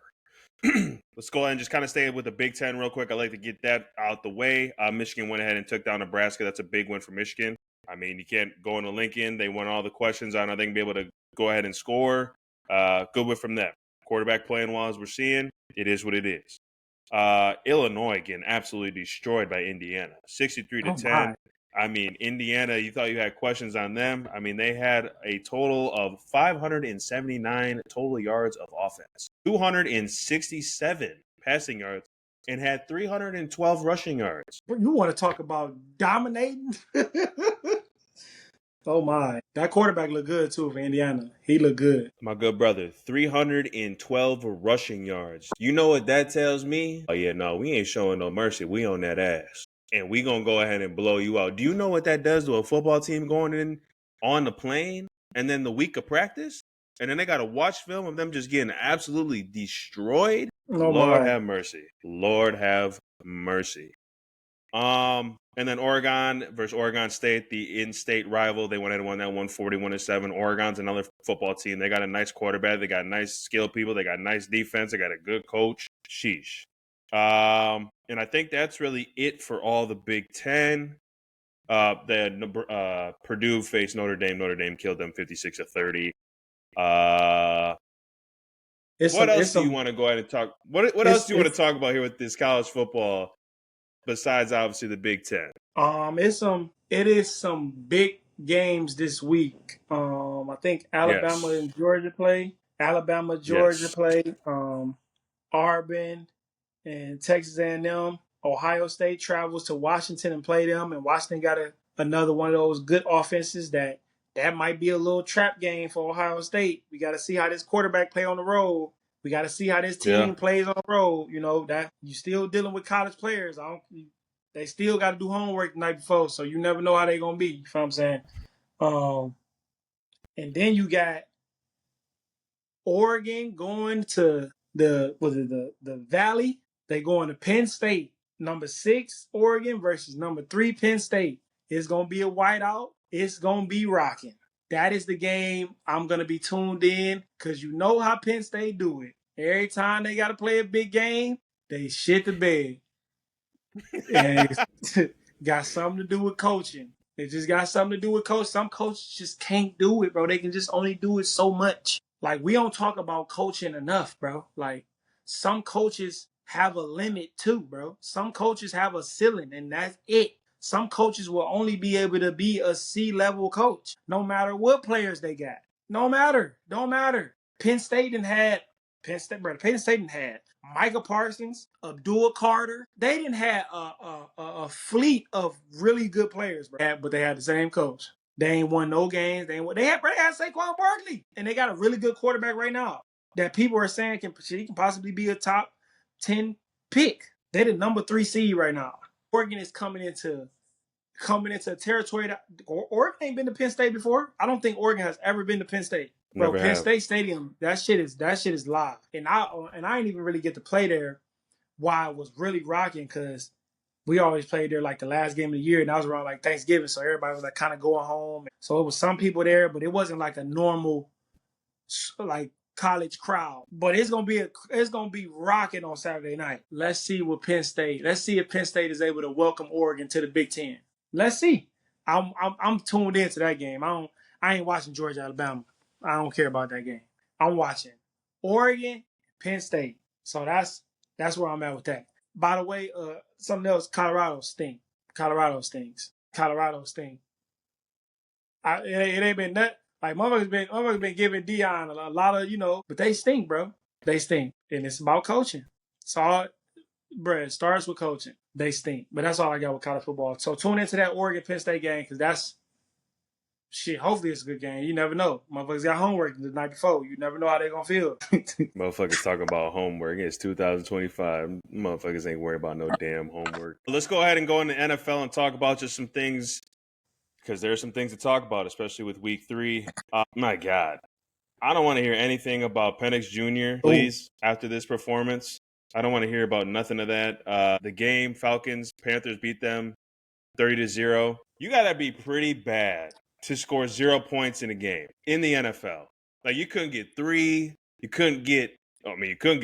Let's go ahead and just kind of stay with the Big Ten real quick. I'd like to get that out the way. Michigan went ahead and took down Nebraska. That's a big win for Michigan. I mean, you can't go into Lincoln. They won all the questions on. I think be able to go ahead and score. Good win from them. Quarterback playing well as we're seeing. It is what it is. Illinois getting absolutely destroyed by Indiana, 63-10. I mean, Indiana, you thought you had questions on them. I mean, they had a total of 579 total yards of offense, 267 passing yards, and had 312 rushing yards. You want to talk about dominating? Oh, my. That quarterback looked good, too, for Indiana. He looked good. My good brother, 312 rushing yards. You know what that tells me? Oh, yeah, no, we ain't showing no mercy. We on that ass. And we going to go ahead and blow you out. Do you know what that does to a football team going in on the plane and then the week of practice? And then they got to watch film of them just getting absolutely destroyed? No, Lord have mercy. Lord have mercy. And then Oregon versus Oregon State, the in-state rival. They went ahead and won that 141-7. Oregon's another football team. They got a nice quarterback. They got nice skilled people. They got nice defense. They got a good coach. Sheesh. And I think that's really it for all the Big Ten. Purdue faced Notre Dame. Notre Dame killed them 56-30. What else do you want to go ahead and talk? What else do you want to talk about here with this college football? Besides, obviously, the Big Ten. It is some big games this week. I think Alabama and Georgia play. Georgia play. Auburn and Texas A&M. Ohio State travels to Washington and play them. And Washington got another one of those good offenses that might be a little trap game for Ohio State. We got to see how this quarterback play on the road. We got to see how this team plays on the road. You know, that you still dealing with college players. They still got to do homework the night before, so you never know how they're going to be. You know what I'm saying? And then you got Oregon going to the Valley. They going to Penn State. Number 6 Oregon versus number 3 Penn State. It's going to be a whiteout. It's going to be rocking. That is the game I'm going to be tuned in because you know how Penn State do it. Every time they got to play a big game, they shit the bed. And it's got something to do with coaching. It just got something to do with coach. Some coaches just can't do it, bro. They can just only do it so much. Like, we don't talk about coaching enough, bro. Like, some coaches have a limit too, bro. Some coaches have a ceiling, and that's it. Some coaches will only be able to be a C-level coach, no matter what players they got. No matter. Don't matter. Penn State didn't had Micah Parsons, Abdul Carter. They didn't have a fleet of really good players, bro. But they had the same coach. They ain't won no games. They had Saquon Barkley, and they got a really good quarterback right now that people are saying he can possibly be a top 10 pick. They're the number 3 seed right now. Oregon is coming into coming into a territory that Oregon ain't been to Penn State before. I don't think Oregon has ever been to Penn State. Bro, Never Penn have. State Stadium, that shit is live. And I didn't even really get to play there while it was really rocking, because we always played there like the last game of the year, and that was around like Thanksgiving, so everybody was like kind of going home. So it was some people there, but it wasn't like a normal like college crowd. But it's gonna be rocking on Saturday night. Let's see if Penn State is able to welcome Oregon to the Big Ten. Let's see. I'm tuned into that game. I ain't watching Georgia, Alabama. I don't care about that game. I'm watching Oregon, Penn State. So that's where I'm at with that. By the way, something else, Colorado stink. Colorado stinks. It ain't been that. Like, motherfuckers been giving Dion a lot of, but they stink, bro. They stink. And it's about coaching. It starts with coaching. They stink. But that's all I got with college football. So tune into that Oregon Penn State game, because that's shit. Hopefully it's a good game. You never know. Motherfuckers got homework the night before. You never know how they're going to feel. Motherfuckers talking about homework. It's 2025. Motherfuckers ain't worried about no damn homework. Let's go ahead and go into NFL and talk about just some things, because there's some things to talk about, especially with week 3. My God. I don't want to hear anything about Penix Jr., please, after this performance. I don't want to hear about nothing of that. The game, Falcons, Panthers beat them 30-0. You got to be pretty bad to score 0 points in a game in the NFL. Like, you couldn't get 3. You couldn't get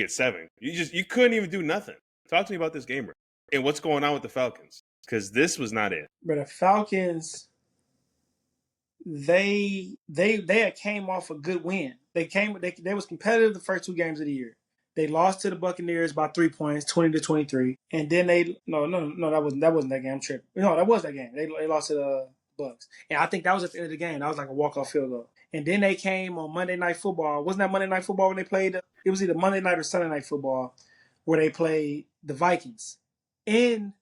7. You couldn't even do nothing. Talk to me about this game, bro. And what's going on with the Falcons? Because this was not it. But the Falcons, they had came off a good win. They was competitive the first 2 games of the year. They lost to the Buccaneers by 3 points, 20-23, and then that wasn't that game. I'm tripping. No, that was that game. They lost to the Bucs, and I think that was at the end of the game. That was like a walk-off field goal. And then they came on Monday Night Football. Wasn't that Monday Night Football when they played? It was either Monday Night or Sunday Night Football, where they played the Vikings in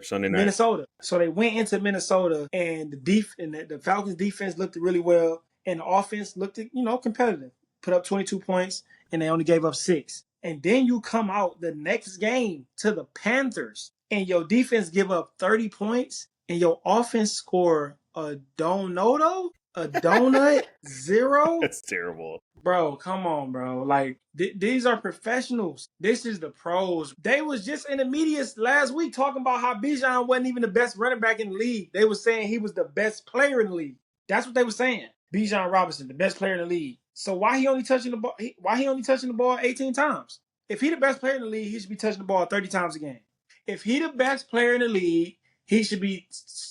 Sunday night, Minnesota. So they went into Minnesota, and the Falcons defense looked really well, and the offense looked competitive. Put up 22 points, and they only gave up 6. And then you come out the next game to the Panthers, and your defense give up 30 points, and your offense score a donut 0. That's terrible. Bro, come on, bro. Like, these are professionals. This is the pros. They was just in the media last week talking about how Bijan wasn't even the best running back in the league. They were saying he was the best player in the league. That's what they were saying. Bijan Robinson, the best player in the league. So why he only touching the ball? Why he only touching the ball 18 times? If he the best player in the league, he should be touching the ball 30 times a game. If he the best player in the league, he should be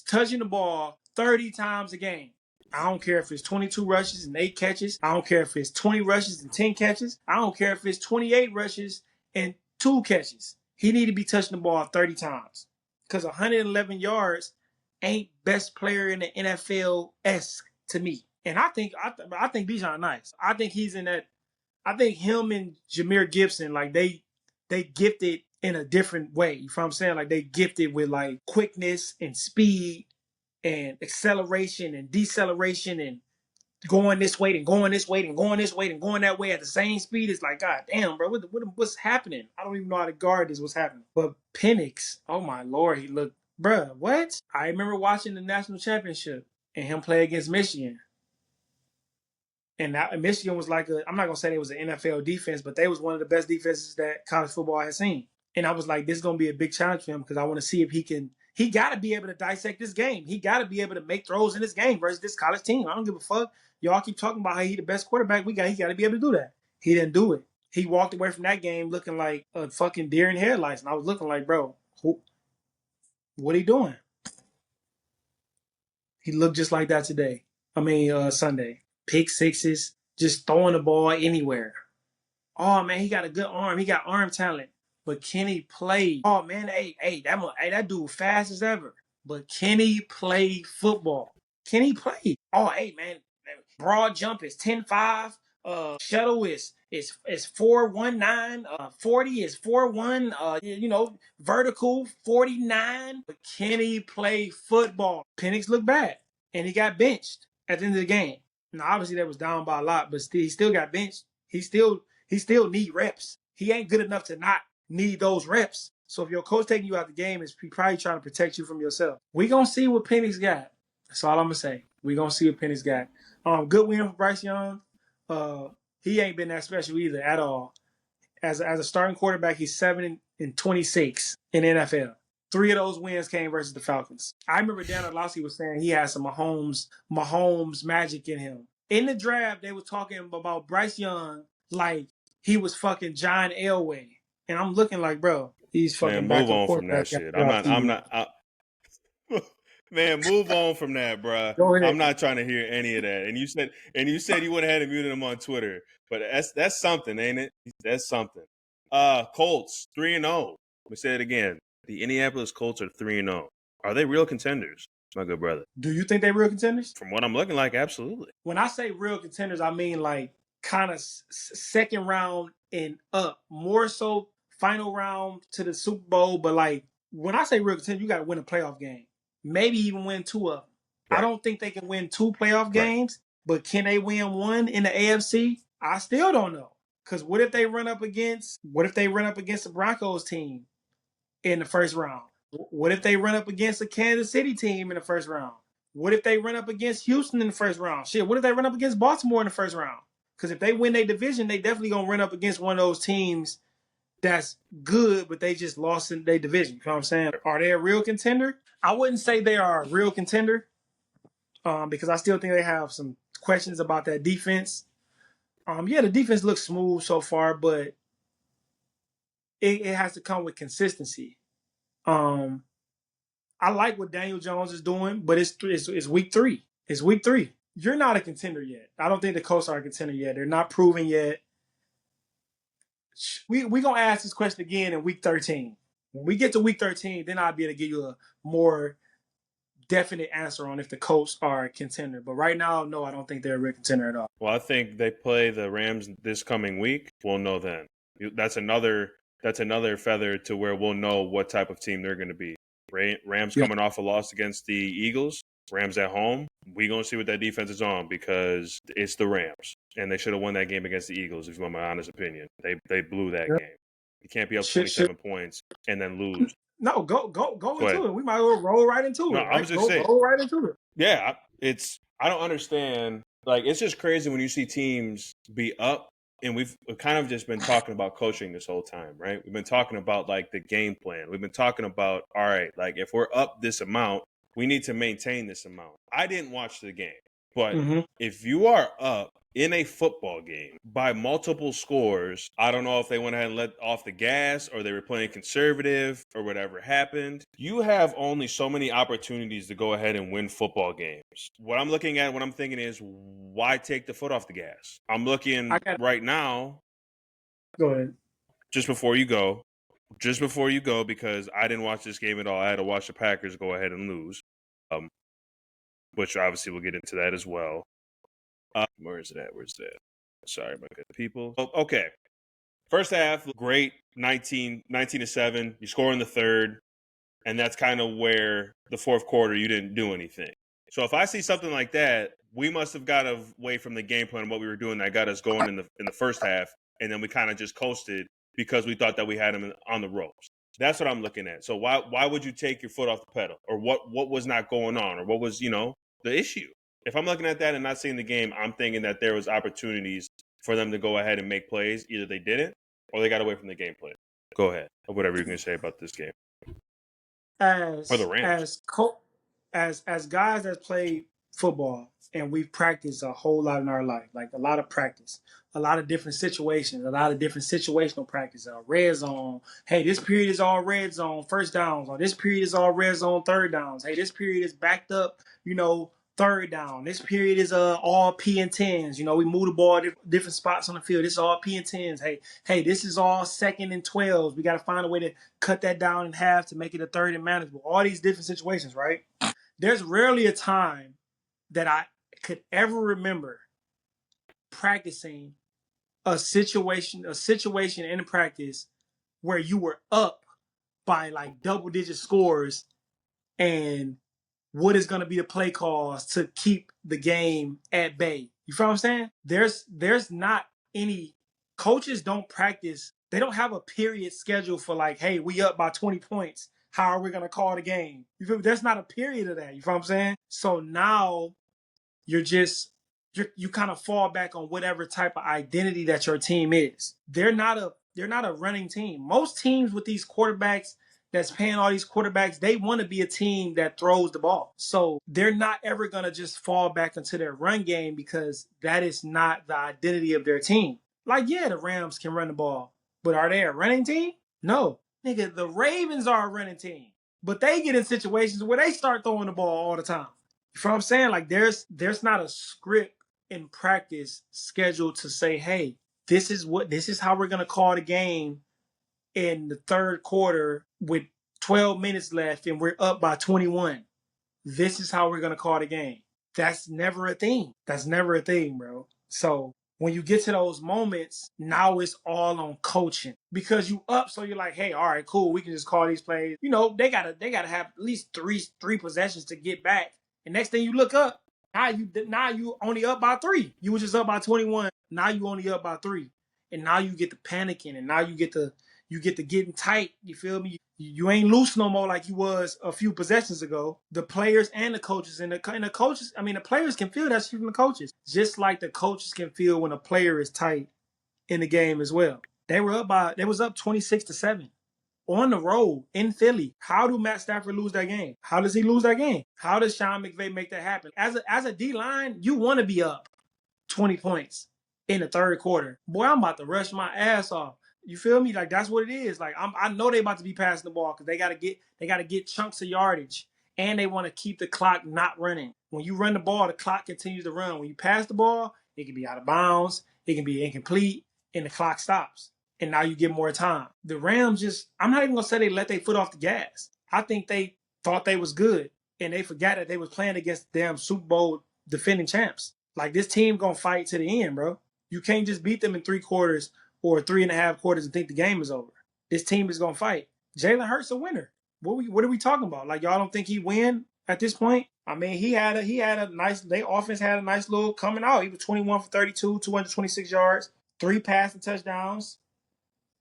touching the ball 30 times a game. I don't care if it's 22 rushes and 8 catches. I don't care if it's 20 rushes and 10 catches. I don't care if it's 28 rushes and 2 catches. He need to be touching the ball 30 times. Because 111 yards ain't best player in the NFL-esque to me. And I think Bijan nice. I think he's in that. I think him and Jahmyr Gibson, like, they gifted in a different way. You know what I'm saying? Like, they gifted with like quickness and speed and acceleration and deceleration and going this way and going this way and going this way and going that way at the same speed. It's like, God damn, bro, what's happening? I don't even know how to guard this. What's happening? But Penix, oh my Lord, he looked, bruh, what? I remember watching the national championship and him play against Michigan. And Michigan was like I'm not going to say they was an NFL defense, but they was one of the best defenses that college football has seen. And I was like, this is going to be a big challenge for him, because I want to see if he got to be able to dissect this game. He got to be able to make throws in this game versus this college team. I don't give a fuck. Y'all keep talking about how he the best quarterback. He got to be able to do that. He didn't do it. He walked away from that game looking like a fucking deer in headlights. And I was looking like, bro, what are you doing? He looked just like that today. Sunday. Pick sixes, just throwing the ball anywhere. Oh, man, he got a good arm. He got arm talent. But Kenny played. Oh, man, that dude fast as ever. But Kenny played football. Kenny played. Oh, hey, man, broad jump is 10.5. Shuttle is 4.19. 40 is 4.1. Vertical 49. But Kenny played football. Penix looked bad, and he got benched at the end of the game. Now, obviously, that was down by a lot, but he still got benched. He still need reps. He ain't good enough to not need those reps. So if your coach taking you out the game, is probably trying to protect you from yourself. We gonna see what Penix got. That's all I'm gonna say. We gonna see what Penix got. Good win for Bryce Young. He ain't been that special either at all. As a starting quarterback, he's 7-26 in the NFL. 3 of those wins came versus the Falcons. I remember Dan Orlovsky was saying he had some Mahomes magic in him. In the draft, they were talking about Bryce Young like he was fucking John Elway. And I'm looking like, bro, he's fucking Man, move backup on from that quarterback. shit. Man, move on from that, bro. Go ahead. I'm not trying to hear any of that. And you said you went ahead and muted him on Twitter, but that's something, ain't it? That's something. Colts 3-0. Let me say it again. The Indianapolis Colts are 3-0. Are they real contenders, my good brother? Do you think they're real contenders? From what I'm looking like, absolutely. When I say real contenders, I mean like kind of second round and up. More so final round to the Super Bowl. But like when I say real contender, you got to win a playoff game. Maybe even win 2 of them. Right. I don't think they can win 2 playoff games, but can they win 1 in the AFC? I still don't know. Because what if they run up against the Broncos team in the first round? What if they run up against a Kansas City team in the first round? What if they run up against Houston in the first round? Shit, what if they run up against Baltimore in the first round? Because if they win their division, they definitely going to run up against one of those teams that's good, but they just lost in their division. You know what I'm saying? Are they a real contender? I wouldn't say they are a real contender because I still think they have some questions about that defense. The defense looks smooth so far, but it has to come with consistency. I like what Daniel Jones is doing, but it's week 3. It's week 3. You're not a contender yet. I don't think the Colts are a contender yet. They're not proven yet. We're going to ask this question again in week 13. When we get to week 13, then I'll be able to give you a more definite answer on if the Colts are a contender. But right now, no, I don't think they're a real contender at all. Well, I think they play the Rams this coming week. We'll know then. That's another feather to where we'll know what type of team they're going to be. Rams coming off a loss against the Eagles. Rams at home. We're going to see what that defense is on because it's the Rams. And they should have won that game against the Eagles, if you want my honest opinion. They blew that game. You can't be up 27 points and then lose. No, go into it. We might as well roll right into it. I was just saying. Roll right into it. Yeah, I don't understand. Like, it's just crazy when you see teams be up. And we've kind of just been talking about coaching this whole time, right? We've been talking about, like, the game plan. We've been talking about, all right, like, if we're up this amount, we need to maintain this amount. I didn't watch the game, but if you are up in a football game by multiple scores, I don't know if they went ahead and let off the gas or they were playing conservative or whatever happened. You have only so many opportunities to go ahead and win football games. What I'm looking at, what I'm thinking is, why take the foot off the gas? I'm looking right now. Go ahead. Just before you go, because I didn't watch this game at all. I had to watch the Packers go ahead and lose, which obviously we'll get into that as well. Where's that? Sorry, my good people. Okay. First half, great, 19-7. You score in the third, and that's kind of where the fourth quarter you didn't do anything. So if I see something like that, we must have got away from the game plan and what we were doing that got us going in the first half, and then we kind of just coasted because we thought that we had him on the ropes. That's what I'm looking at. So why would you take your foot off the pedal? Or what was not going on? Or what was, the issue? If I'm looking at that and not seeing the game, I'm thinking that there was opportunities for them to go ahead and make plays. Either they didn't or they got away from the game plan. Go ahead. Or whatever you're going to say about this game. For the Rams. As guys that play football and we've practiced a whole lot in our life, like a lot of practice, a lot of different situations, a lot of different situational practice, red zone. Hey, this period is all red zone, first downs. Or this period is all red zone, third downs. Hey, this period is backed up, third down. This period is all P and 10s. We move the ball to different spots on the field. This is all P and 10s. Hey, this is all second and 12s. We got to find a way to cut that down in half to make it a third and manageable. All these different situations, right? There's rarely a time that I could ever remember practicing a situation in practice where you were up by like double-digit scores and what is going to be the play calls to keep the game at bay. You feel what I'm saying? There's not any coaches don't practice They don't have a period schedule for like, hey, we up by 20 points. How are we gonna call the game? You feel me? There's not a period of that. You feel what I'm saying? So now you're just you kind of fall back on whatever type of identity that your team is. They're not a running team. Most teams with these quarterbacks that's paying all these quarterbacks, they want to be a team that throws the ball. So they're not ever gonna just fall back into their run game because that is not the identity of their team. Like, yeah, the Rams can run the ball, but are they a running team? No. Nigga, the Ravens are a running team. But they get in situations where they start throwing the ball all the time. You know what I'm saying? Like there's not a script in practice scheduled to say, hey, this is how we're gonna call the game in the third quarter with 12 minutes left and we're up by 21. This is how we're gonna call the game. That's never a thing. That's never a thing, bro. So when you get to those moments, now it's all on coaching because you up. So you're like, hey, all right, cool. We can just call these plays. You know, they gotta have at least three possessions to get back. And next thing you look up, now you only up by 3. You were just up by 21. Now you only up by 3, and now you get the panicking, and now you get the getting tight. You feel me? You ain't loose no more like you was a few possessions ago. The players and the coaches and the coaches. I mean, the players can feel that shit from the coaches, just like the coaches can feel when a player is tight in the game as well. They was up 26-7 on the road in Philly. How do Matt Stafford lose that game? How does he lose that game? How does Sean McVay make that happen? As a D line, you want to be up 20 points in the third quarter. Boy, I'm about to rush my ass off. You feel me? Like that's what it is. Like I know they about to be passing the ball because they gotta get chunks of yardage, and they want to keep the clock not running. When you run the ball, the clock continues to run. When you pass the ball, it can be out of bounds, it can be incomplete, and the clock stops. And now you get more time. The Rams I'm not even gonna say they let their foot off the gas. I think they thought they was good, and they forgot that they was playing against damn Super Bowl defending champs. Like this team gonna fight to the end, bro. You can't just beat them in 3 quarters or 3.5 quarters and think the game is over. This team is gonna fight. Jalen Hurts a winner. What are we talking about? Like y'all don't think he win at this point? I mean, he had a nice. Their offense had a nice little coming out. He was 21 for 32, 226 yards, 3 passing touchdowns.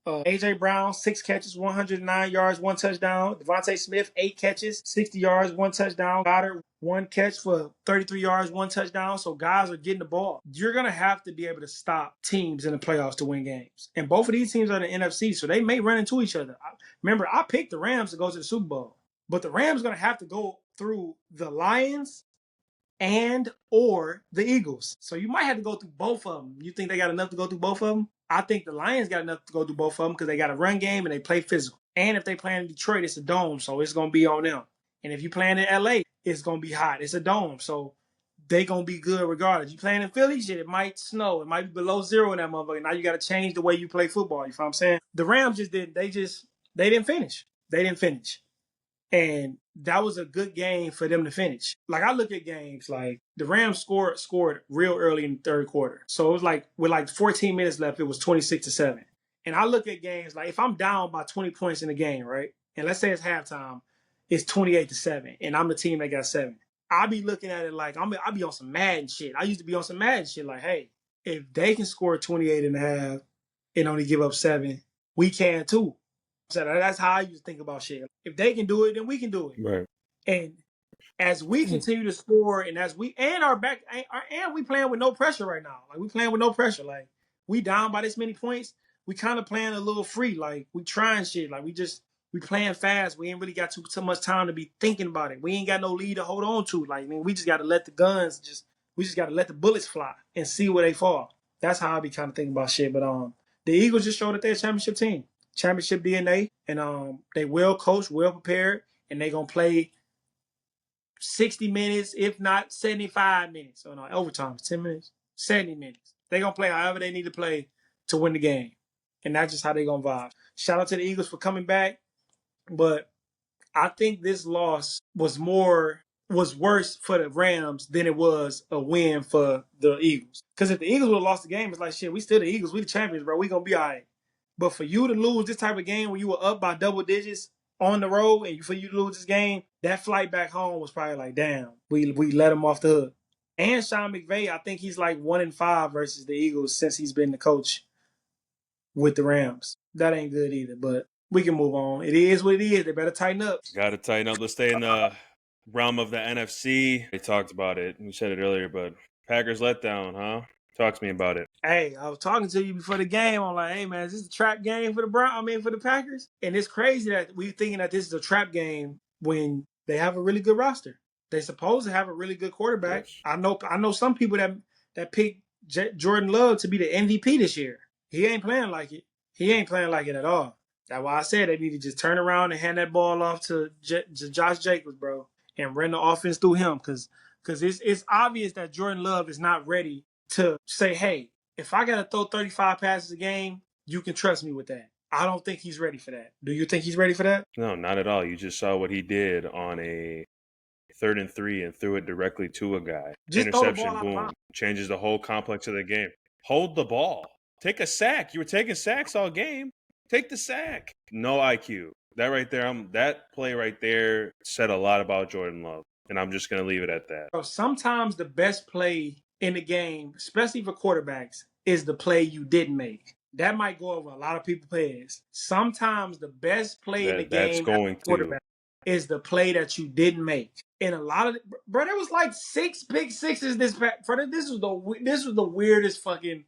A.J. Brown, 6 catches, 109 yards, 1 touchdown. Devontae Smith, 8 catches, 60 yards, 1 touchdown. Goddard, 1 catch for 33 yards, 1 touchdown. So guys are getting the ball. You're going to have to be able to stop teams in the playoffs to win games. And both of these teams are in the NFC, so they may run into each other. Remember, I picked the Rams to go to the Super Bowl. But the Rams are going to have to go through the Lions and or the Eagles. So you might have to go through both of them. You think they got enough to go through both of them? I think the Lions got enough to go through both of them because they got a run game and they play physical. And if they play in Detroit, it's a dome, so it's going to be on them. And if you playing in LA, it's going to be hot. It's a dome, so they going to be good regardless. You playing in Philly, shit, it might snow. It might be below 0 in that motherfucker. Now you got to change the way you play football. You know what I'm saying? The Rams just didn't. They didn't finish. They didn't finish. And that was a good game for them to finish. Like I look at games like the Rams scored real early in the third quarter. So it was like with like 14 minutes left, it was 26-7. And I look at games like if I'm down by 20 points in the game, right? And let's say it's halftime, it's 28-7, and I'm the team that got 7. I'll be looking at it like I'll be on some Madden shit. I used to be on some Madden shit like, hey, if they can score 28 and a half and only give up 7, we can too. So that's how I used to think about shit. If they can do it, then we can do it. Right. And as we continue to score, and as we and our back, and we playing with no pressure right now. Like we playing with no pressure. Like we down by this many points, we kind of playing a little free. Like we trying shit. Like we playing fast. We ain't really got too much time to be thinking about it. We ain't got no lead to hold on to. Like man, we just got to let the guns we just got to let the bullets fly and see where they fall. That's how I be kind of thinking about shit. But the Eagles just showed that they're a championship team. Championship DNA, and they well coached, well prepared, and they gonna play 60 minutes, if not 75 minutes. So no, overtime, 10 minutes, 70 minutes. They gonna play however they need to play to win the game, and that's just how they gonna vibe. Shout out to the Eagles for coming back, but I think this loss was worse for the Rams than it was a win for the Eagles. Because if the Eagles would have lost the game, it's like shit. We still the Eagles. We the champions, bro. We gonna be all right. But for you to lose this type of game when you were up by double digits on the road and for you to lose this game, that flight back home was probably like, damn, we let him off the hook. And Sean McVay, I think he's like 1-5 versus the Eagles since he's been the coach with the Rams. That ain't good either, but we can move on. It is what it is. They better tighten up. Got to tighten up. Let's stay in the realm of the NFC. They talked about it. You said it earlier, but Packers letdown, huh? Talk to me about it. Hey, I was talking to you before the game. I'm like, hey man, is this a trap game for for the Packers? And it's crazy that we thinking that this is a trap game when they have a really good roster. They supposed to have a really good quarterback. Yes. I know some people that picked Jordan Love to be the MVP this year. He ain't playing like it. He ain't playing like it at all. That's why I said they need to just turn around and hand that ball off to Josh Jacobs, bro, and run the offense through him because it's obvious that Jordan Love is not ready to say, hey, if I got to throw 35 passes a game, you can trust me with that. I don't think he's ready for that. Do you think he's ready for that? No, not at all. You just saw what he did on a 3rd and 3 and threw it directly to a guy. Just interception, boom. Changes the whole complex of the game. Hold the ball. Take a sack. You were taking sacks all game. Take the sack. No IQ. That right there, that play right there said a lot about Jordan Love. And I'm just going to leave it at that. Sometimes the best play in the game, especially for quarterbacks, is the play you didn't make. That might go over a lot of people's heads. Sometimes the best play in the game as a quarterback is the play that you didn't make. And a lot of bro, there was like 6 pick sixes this was the weirdest fucking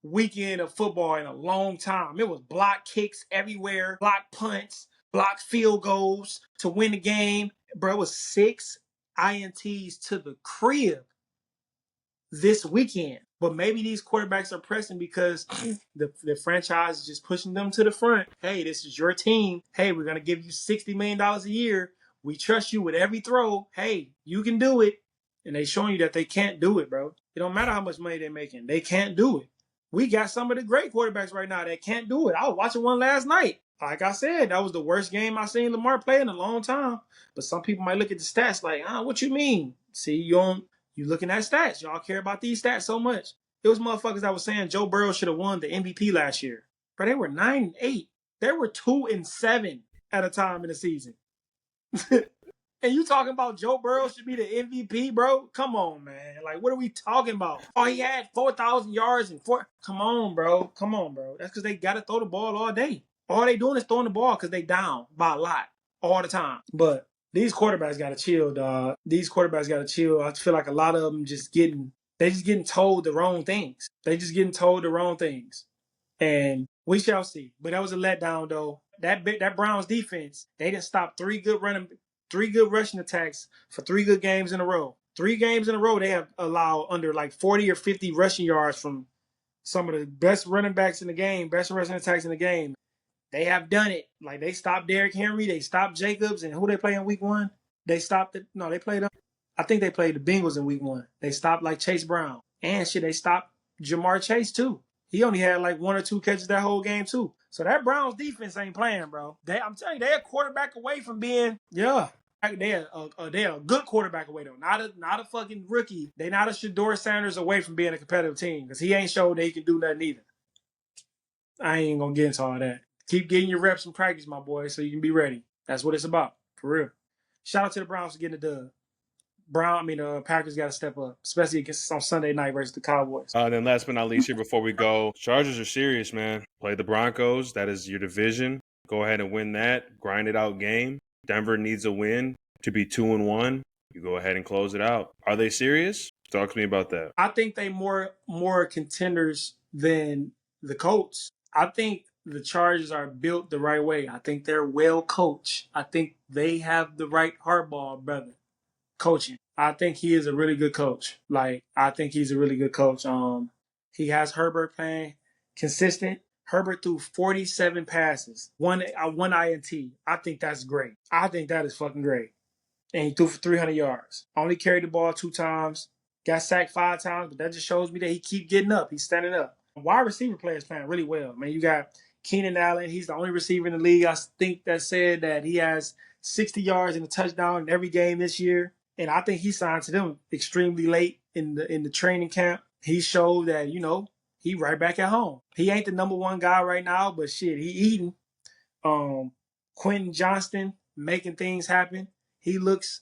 weekend of football in a long time. It was block kicks everywhere, block punts, block field goals to win the game. Bro, it was 6 INTs to the crib this weekend. But maybe these quarterbacks are pressing because the franchise is just pushing them to the front. Hey, this is your team. Hey, we're going to give you $60 million a year. We trust you with every throw. Hey, you can do it. And they showing you that they can't do it, bro. It don't matter how much money they're making. They can't do it. We got some of the great quarterbacks right now that can't do it. I was watching one last night. Like I said, that was the worst game I've seen Lamar play in a long time. But some people might look at the stats like, what you mean? See, you looking at stats. Y'all care about these stats so much. It was motherfuckers that was saying Joe Burrow should have won the MVP last year. But they were 9-8. They were 2-7 at a time in the season. And you talking about Joe Burrow should be the MVP, bro? Come on, man. Like, what are we talking about? Oh, he had 4,000 yards and 4. Come on, bro. Come on, bro. That's because they got to throw the ball all day. All they doing is throwing the ball because they down by a lot all the time. But these quarterbacks got to chill, dog. These quarterbacks got to chill. I feel like a lot of them they just getting told the wrong things. They just getting told the wrong things. And we shall see. But that was a letdown, though. That Browns defense, they didn't stop 3 good rushing attacks for 3 good games in a row. 3 games in a row, they have allowed under like 40 or 50 rushing yards from some of the best running backs in the game, best rushing attacks in the game. They have done it. Like, they stopped Derrick Henry, they stopped Jacobs, and who they play in week 1? They stopped it. No, they played them. I think they played the Bengals in week 1. They stopped like Chase Brown. And shit, they stopped Jamar Chase too. He only had like 1 or 2 catches that whole game too. So that Browns defense ain't playing, bro. I'm telling you, they're a quarterback away from being, they're a good quarterback away though. Not a fucking rookie. They not a Shedeur Sanders away from being a competitive team because he ain't showed that he can do nothing either. I ain't gonna get into all that. Keep getting your reps in practice, my boy, so you can be ready. That's what it's about, for real. Shout out to the Browns for getting the dub. Packers got to step up, especially against on Sunday night versus the Cowboys. Then last but not least here before we go, Chargers are serious, man. Play the Broncos. That is your division. Go ahead and win that. Grind it out game. Denver needs a win to be 2-1. You go ahead and close it out. Are they serious? Talk to me about that. I think they more contenders than the Colts. I think the Chargers are built the right way. I think they're well coached. I think they have the right hardball, brother. Coaching. I think he is a really good coach. I think he's a really good coach. He has Herbert playing consistent. Herbert threw 47 passes, one INT. I think that's great. I think that is fucking great. And he threw for 300 yards. Only carried the ball 2 times. Got sacked 5 times, but that just shows me that he keep getting up. He's standing up. Wide receiver players playing really well. Man, you got Keenan Allen. He's the only receiver in the league, I think, that said that he has 60 yards and a touchdown in every game this year. And I think he signed to them extremely late in the training camp. He showed that, he right back at home. He ain't the number 1 guy right now, but shit, he eating. Quentin Johnston making things happen. He looks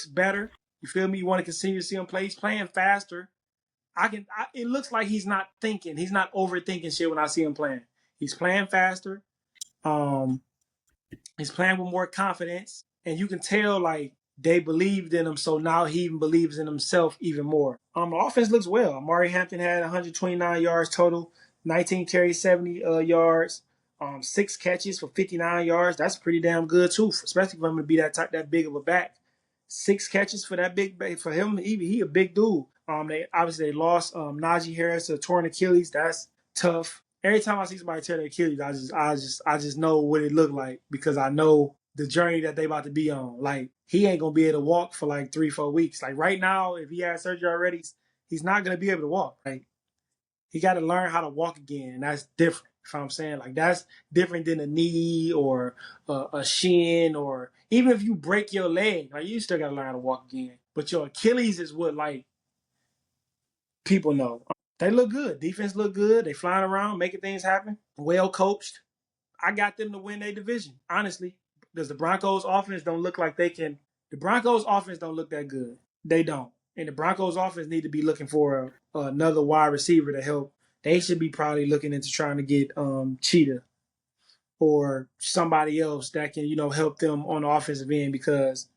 better. You feel me? You want to continue to see him play. He's playing faster. It looks like he's not thinking. He's not overthinking shit when I see him playing. He's playing faster. He's playing with more confidence, and you can tell like they believed in him, so now he even believes in himself even more. The offense looks well. Amari Hampton had 129 yards total, 19 carries, 70 yards, 6 catches for 59 yards. That's pretty damn good too, especially for him to be that big of a back. 6 catches for that big for him. He a big dude. They lost Najee Harris to a torn Achilles. That's tough. Every time I see somebody tear their Achilles, I just know what it looked like because I know the journey that they about to be on. Like he ain't gonna be able to walk for like 3-4 weeks. Like right now, if he has surgery already, he's not gonna be able to walk. Like he got to learn how to walk again, and that's different. If I'm saying like that's different than a knee or a shin, or even if you break your leg, like you still got to learn how to walk again. But your Achilles is what like people know. They look good. Defense look good. They flying around, making things happen. Well coached. I got them to win their division, honestly. Because the Broncos offense don't look like they can. The Broncos offense don't look that good. They don't. And the Broncos offense need to be looking for another wide receiver to help. They should be probably looking into trying to get Cheetah or somebody else that can, help them on the offensive end because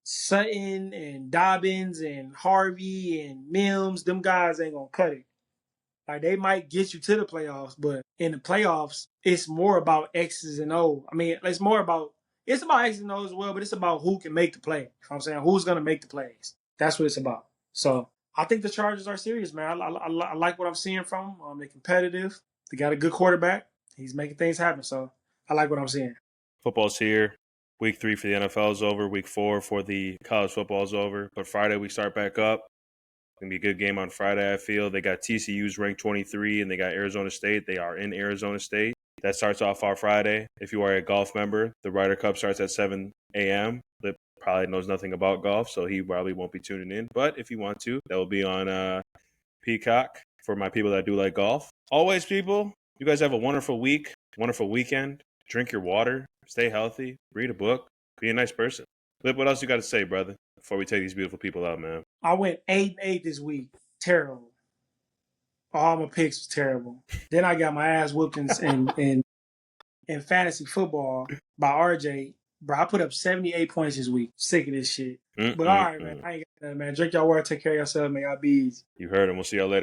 Sutton and Dobbins and Harvey and Mims, them guys ain't going to cut it. Like they might get you to the playoffs, but in the playoffs, it's more about X's and O. I mean, it's about X's and O's as well, but it's about who can make the play. You know what I'm saying? Who's gonna make the plays? That's what it's about. So I think the Chargers are serious, man. I like what I'm seeing from them. They're competitive. They got a good quarterback. He's making things happen. So I like what I'm seeing. Football's here. Week 3 for the NFL is over. Week 4 for the college football is over. But Friday we start back up. Going to be a good game on Friday, I feel. They got TCU's ranked 23, and they got Arizona State. They are in Arizona State. That starts off our Friday. If you are a golf member, the Ryder Cup starts at 7 a.m. Lip probably knows nothing about golf, so he probably won't be tuning in. But if you want to, that will be on Peacock for my people that do like golf. Always, people, you guys have a wonderful week, wonderful weekend. Drink your water, stay healthy, read a book, be a nice person. Lip, what else you got to say, brother, before we take these beautiful people out, man? I went 8-8 this week. Terrible. All my picks was terrible. Then I got my ass whooped in fantasy football by RJ. Bro, I put up 78 points this week. Sick of this shit. But all right, man. I ain't got nothing, man. Drink y'all water. Take care of yourself, man. Y'all be easy. You heard him. We'll see y'all later.